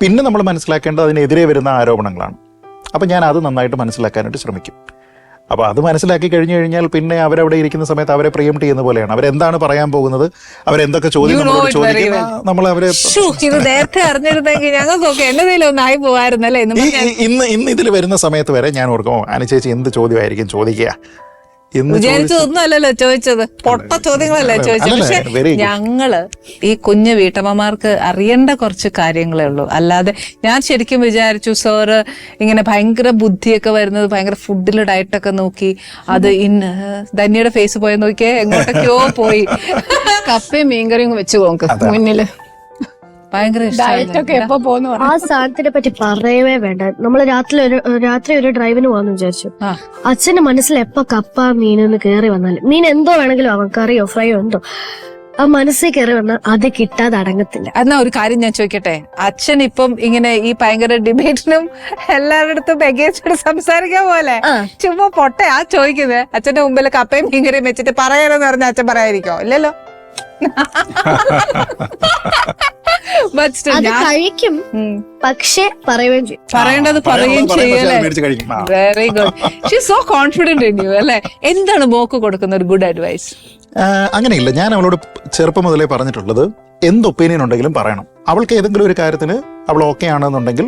പിന്നെ നമ്മൾ മനസ്സിലാക്കേണ്ടത് അതിനെതിരെ വരുന്ന ആരോപണങ്ങളാണ്. അപ്പം ഞാൻ അത് നന്നായിട്ട് മനസ്സിലാക്കാനായിട്ട് ശ്രമിക്കും. അപ്പോൾ അത് മനസ്സിലാക്കി കഴിഞ്ഞു കഴിഞ്ഞാൽ പിന്നെ അവരവിടെ ഇരിക്കുന്ന സമയത്ത് അവരെ പ്രിയംപ്റ്റ് ചെയ്യുന്ന പോലെയാണ്. അവരെന്താണ് പറയാൻ പോകുന്നത്, അവരെന്തൊക്കെ ചോദ്യം നമ്മളോട് ചോദിക്കുന്ന നമ്മൾ അവരെ നേരത്തെ അറിഞ്ഞിരുന്നെങ്കിൽ ഞങ്ങൾക്കൊക്കെ എന്നതിലും ഒന്നായി പോകാറുന്നല്ലേ. ഇന്ന് ഇതിൽ വരുന്ന സമയത്ത് വരെ ഞാൻ ഓർക്കും, അനുചേച്ചി എന്ത് ചോദ്യമായിരിക്കും ചോദിക്കുക. വിചാരിച്ചതൊന്നും അല്ലല്ലോ ചോദിച്ചത്, പൊട്ട ചോദ്യങ്ങളല്ലേ ചോദിച്ചത്. പക്ഷെ ഞങ്ങള് ഈ കുഞ്ഞു വീട്ടമ്മമാർക്ക് അറിയേണ്ട കുറച്ച് കാര്യങ്ങളേ ഉള്ളൂ. അല്ലാതെ ഞാൻ ശരിക്കും വിചാരിച്ചു സാറ് ഇങ്ങനെ ഭയങ്കര ബുദ്ധിയൊക്കെ വരുന്നത് ഭയങ്കര ഫുഡിൽ ഡയറ്റൊക്കെ നോക്കി, അത് ധന്യയുടെ ഫേസ് പോയി നോക്കിയേ എങ്ങോട്ടൊക്കെയോ പോയി. കപ്പയും മീൻകറിയും വെച്ച് നോക്ക് മുന്നില്, ഭയങ്കര ആ സാധനത്തിനെ പറ്റി പറയവേ വേണ്ട. നമ്മള് രാത്രി ഒരു ഡ്രൈവിന് പോകാന്ന് വിചാരിച്ചു. അച്ഛന്റെ മനസ്സിൽ എപ്പോ കപ്പ മീനെന്ന് കയറി വന്നാലും, മീൻ എന്തോ വേണമെങ്കിലും അവൻ കറിയോ ഫ്രൈയോ എന്തോ ആ മനസ്സിൽ കയറി വന്നാൽ അത് കിട്ടാതെ അടങ്ങത്തില്ല. എന്നാ ഒരു കാര്യം ഞാൻ ചോദിക്കട്ടെ, അച്ഛൻ ഇപ്പം ഇങ്ങനെ ഈ ഭയങ്കര ഡിബേറ്റിനും എല്ലാവരുടെ അടുത്തും എഗേൻസ്റ്റ് സംസാരിക്കാൻ പോലെ ചുമ്മാ പൊട്ടയാ ചോദിക്കുന്നത്. അച്ഛന്റെ മുമ്പിൽ കപ്പയും മീൻകറിയും വെച്ചിട്ട് പറയാനെന്ന് പറഞ്ഞാൽ അച്ഛൻ പറയാതിരിക്കോ? ഇല്ലല്ലോ. കഴിക്കും, പക്ഷെ പറയുകയും ചെയ്യും. പറയേണ്ടത് പറയുകയും ചെയ്യും. Very good. She so confident in you അല്ലേ? എന്താണ് മോക്ക് കൊടുക്കുന്ന ഒരു ഗുഡ് അഡ്വൈസ്? അങ്ങനെയില്ല. ഞാൻ അവളോട് ചെറുപ്പം മുതലേ പറഞ്ഞിട്ടുള്ളത്, എന്ത് ഒപ്പീനിയൻ ഉണ്ടെങ്കിലും പറയണം. അവൾക്ക് ഏതെങ്കിലും ഒരു കാര്യത്തിന് അവൾ ഓക്കെ ആണെന്നുണ്ടെങ്കിൽ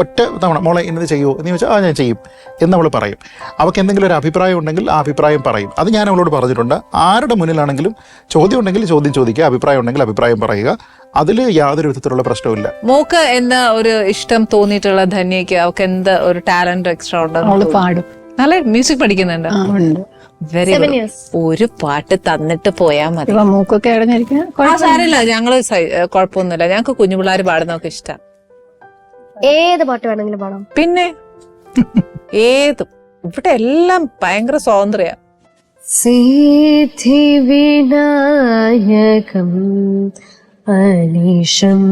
ഒറ്റ തവണ മോളെ ഇന്നത് ചെയ്യുമോ എന്ന് ചോദിച്ചാൽ ഞാൻ ചെയ്യും എന്ന് അവൾ പറയും. അവൾക്ക് എന്തെങ്കിലും ഒരു അഭിപ്രായം ഉണ്ടെങ്കിൽ ആ അഭിപ്രായം പറയും. അത് ഞാൻ അവളോട് പറഞ്ഞിട്ടുണ്ട്. ആരുടെ മുന്നിലാണെങ്കിലും ചോദ്യം ഉണ്ടെങ്കിൽ ചോദ്യം ചോദിക്കുക, അഭിപ്രായം ഉണ്ടെങ്കിൽ അഭിപ്രായം പറയുക. അതിൽ യാതൊരു വിധത്തിലുള്ള പ്രശ്നവുമില്ല. മോക്ക് എന്താ ഒരു ഇഷ്ടം തോന്നിയിട്ടുള്ള ധന്യക്ക്? അവൾക്ക് എന്താ ഒരു ടാലന്റ് എക്സ്ട്രാ ഉണ്ടോ? പാടും, നല്ല മ്യൂസിക് പഠിക്കുന്നുണ്ട്. Very good. ഒരു പാട്ട് തന്നിട്ട് പോയാ മതി. മൂക്കൊക്കെ അടഞ്ഞിരിക്കാൻ സാരമില്ല, ഞങ്ങള് കുഴപ്പമൊന്നുമില്ല. ഞങ്ങക്ക് കുഞ്ഞു പിള്ളേർ പാടുന്നതൊക്കെ ഇഷ്ടം. ഏത് പാട്ട് വേണമെങ്കിലും പാടാം. പിന്നെ ഏതും. ഇവിടെ എല്ലാം ഭയങ്കര സ്വാതന്ത്ര്യ. സിദ്ധി വിനായകം അനീശം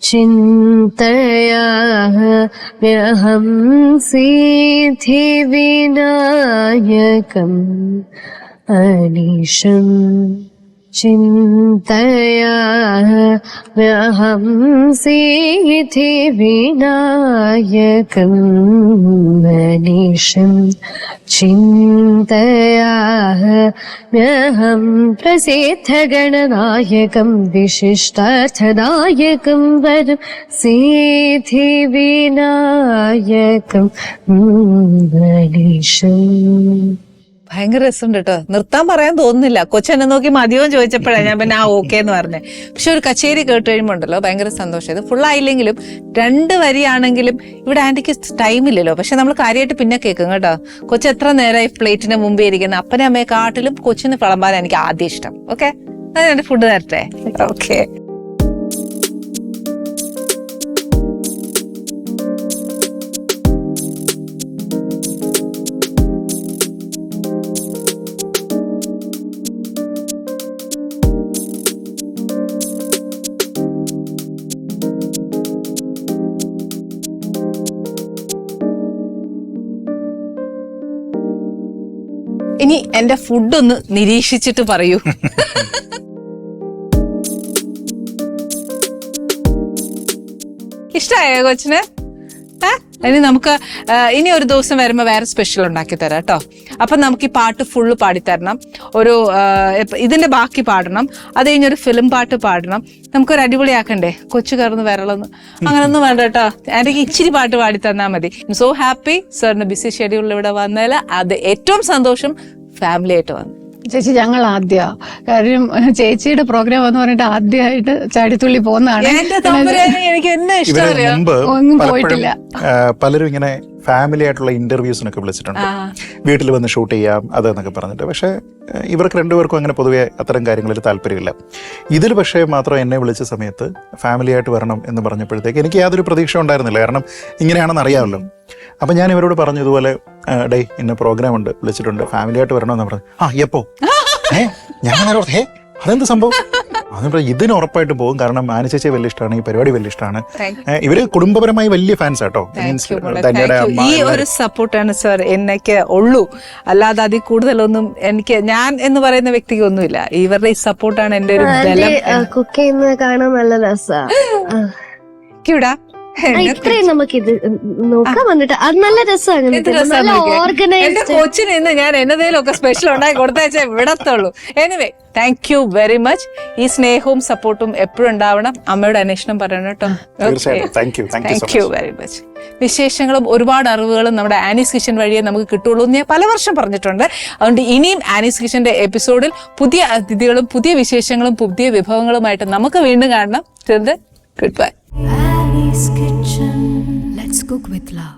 ചിന്തയാമ്യഹം സിദ്ധി വിനായകം അനീശം चिन्तयाम्यहं सिद्धिविनायकं मनीषं चिन्तयाम्यहं प्रसिद्धगणनायकं विशिष्टार्थदायकं वरं सिद्धिविनायकं मनीषम्. ഭയങ്കര രസമുണ്ട് കേട്ടോ. നിർത്താൻ പറയാൻ തോന്നുന്നില്ല. കൊച്ചെന്നെ നോക്കി മതിയോ ചോദിച്ചപ്പോഴാണ് ഞാൻ പിന്നെ ഓക്കെ എന്ന് പറഞ്ഞത്. പക്ഷെ ഒരു കച്ചേരി കേട്ട് കഴിയുമ്പോൾ ഉണ്ടല്ലോ ഭയങ്കര സന്തോഷം. ഇത് ഫുള്ളായില്ലെങ്കിലും 2 വരിയാണെങ്കിലും ഇവിടെ ആന്റിക്ക് ടൈമില്ലല്ലോ. പക്ഷെ നമ്മൾ കാര്യമായിട്ട് പിന്നെ കേൾക്കും കേട്ടോ. കൊച്ചു എത്ര നേരമായി പ്ലേറ്റിന് മുമ്പേ ഇരിക്കുന്ന അപ്പനെ അമ്മയെ കാട്ടിലും കൊച്ചിന് വിളമ്പാൻ എനിക്ക് ആദ്യം ഇഷ്ടം. ഓക്കെ, അത് എന്റെ ഫുഡ് തരട്ടെ. ഓക്കെ. ഇനി എന്റെ ഫുഡ് ഒന്ന് നിരീക്ഷിച്ചിട്ട് പറയൂ. ഇഷ്ടായോ കൊച്ചിന്? ഇനി നമുക്ക് ഇനി ഒരു ദിവസം വരുമ്പോ വേറെ സ്പെഷ്യൽ ഉണ്ടാക്കി തരാം കേട്ടോ. അപ്പൊ നമുക്ക് ഈ പാട്ട് ഫുള്ള് പാടിത്തരണം. ഒരു ഇതിന്റെ ബാക്കി പാടണം. അത് കഴിഞ്ഞൊരു ഫിലിം പാട്ട് പാടണം. നമുക്കൊരു അടിപൊളിയാക്കണ്ടേ? കൊച്ചു കയറുന്നു വിരളൊന്ന് അങ്ങനൊന്നും വേണ്ട കേട്ടോ. എനിക്ക് ഇച്ചിരി പാട്ട് പാടി തന്നാൽ മതി. സോ ഹാപ്പി സാറിന് ബിസി ഷെഡ്യൂളിൽ ഇവിടെ വന്നതിൽ. അത് ഏറ്റവും സന്തോഷം ഫാമിലി ആയിട്ട് വന്നു. ചേച്ചി ഞങ്ങൾ കാര്യം ചേച്ചിയുടെ പ്രോഗ്രാം എന്ന് പറഞ്ഞിട്ട് ആദ്യമായിട്ട് ചാടിത്തുള്ളി പോകുന്നതാണ്. എനിക്ക് എന്നെ ഇഷ്ടം അറിയാം. ഒന്നും പോയിട്ടില്ല. പലരും ഇങ്ങനെ ഫാമിലി ആയിട്ടുള്ള ഇന്റർവ്യൂസിനൊക്കെ വിളിച്ചിട്ടുണ്ട്. വീട്ടിൽ വന്ന് ഷൂട്ട് ചെയ്യാം അതെന്നൊക്കെ പറഞ്ഞിട്ട്. പക്ഷെ ഇവർക്ക് 2 പേർക്കും അങ്ങനെ പൊതുവെ അത്തരം കാര്യങ്ങളിൽ താല്പര്യമില്ല. ഇതിൽ പക്ഷേ മാത്രം എന്നെ വിളിച്ച സമയത്ത് ഫാമിലി ആയിട്ട് വരണം എന്ന് പറഞ്ഞപ്പോഴത്തേക്ക് എനിക്ക് യാതൊരു പ്രതീക്ഷ ഉണ്ടായിരുന്നില്ല. കാരണം ഇങ്ങനെയാണെന്ന് അറിയാമല്ലോ. അപ്പം ഞാൻ ഇവരോട് പറഞ്ഞു ഇതുപോലെ ഡേ ഇന്ന പ്രോഗ്രാം ഉണ്ട്, വിളിച്ചിട്ടുണ്ട്, ഫാമിലി ആയിട്ട് വരണമെന്ന് പറഞ്ഞു. എപ്പോ? ഞാൻ അതെന്ത് സംഭവം? അതിന് ഇതിന് ഉറപ്പായിട്ട് പോകും. കാരണം ആനച്ചേച്ചിയെ വലിയ ഇഷ്ടമാണ്, ഈ പരിപാടി വലിയ ഇഷ്ടമാണ്. ഇവര് കുടുംബപരമായി വലിയ ഫാൻസ് ആട്ടോ. ഈ ഒരു സപ്പോർട്ടാണ് സാർ എന്നൊക്കെ ഉള്ളൂ. അല്ലാതെ അതിൽ കൂടുതലൊന്നും എനിക്ക് ഞാൻ എന്ന് പറയുന്ന വ്യക്തിക്ക് ഒന്നുമില്ല. ഇവരുടെ ഈ സപ്പോർട്ടാണ് എന്റെ ഒരു ബലം. കുക്ക് ചെയ്യുന്നത് കാണാൻ നല്ല രസമാണ്. ഇത്രയും നമുക്ക് ഇത് നോക്കാൻ വന്നിട്ട് അത് നല്ല രസമാണ്. എന്റെ കൊച്ചിന് ഇന്ന് ഞാൻ എന്നതേലൊക്കെ സ്പെഷ്യൽ ഉണ്ടാക്കി കൊടുത്തയച്ചാൽ വിടത്തുള്ളൂ. Anyway thank you very much. ഈ സ്നേഹവും സപ്പോർട്ടും എപ്പോഴും ഉണ്ടാവണം. അമ്മയുടെ അന്വേഷണം പറയണം കേട്ടോ. Thank you very much. വിശേഷങ്ങളും ഒരുപാട് അറിവുകളും നമ്മുടെ ആനീസ് കിച്ചൻ വഴിയെ നമുക്ക് കിട്ടുള്ളൂ എന്ന് ഞാൻ പല വർഷം പറഞ്ഞിട്ടുണ്ട്. അതുകൊണ്ട് ഇനിയും ആനീസ് കിച്ചന്റെ എപ്പിസോഡിൽ പുതിയ അതിഥികളും പുതിയ വിശേഷങ്ങളും പുതിയ വിഭവങ്ങളുമായിട്ട് നമുക്ക് വീണ്ടും കാണണം. Good bye. Annie's Kitchen. Let's cook with love.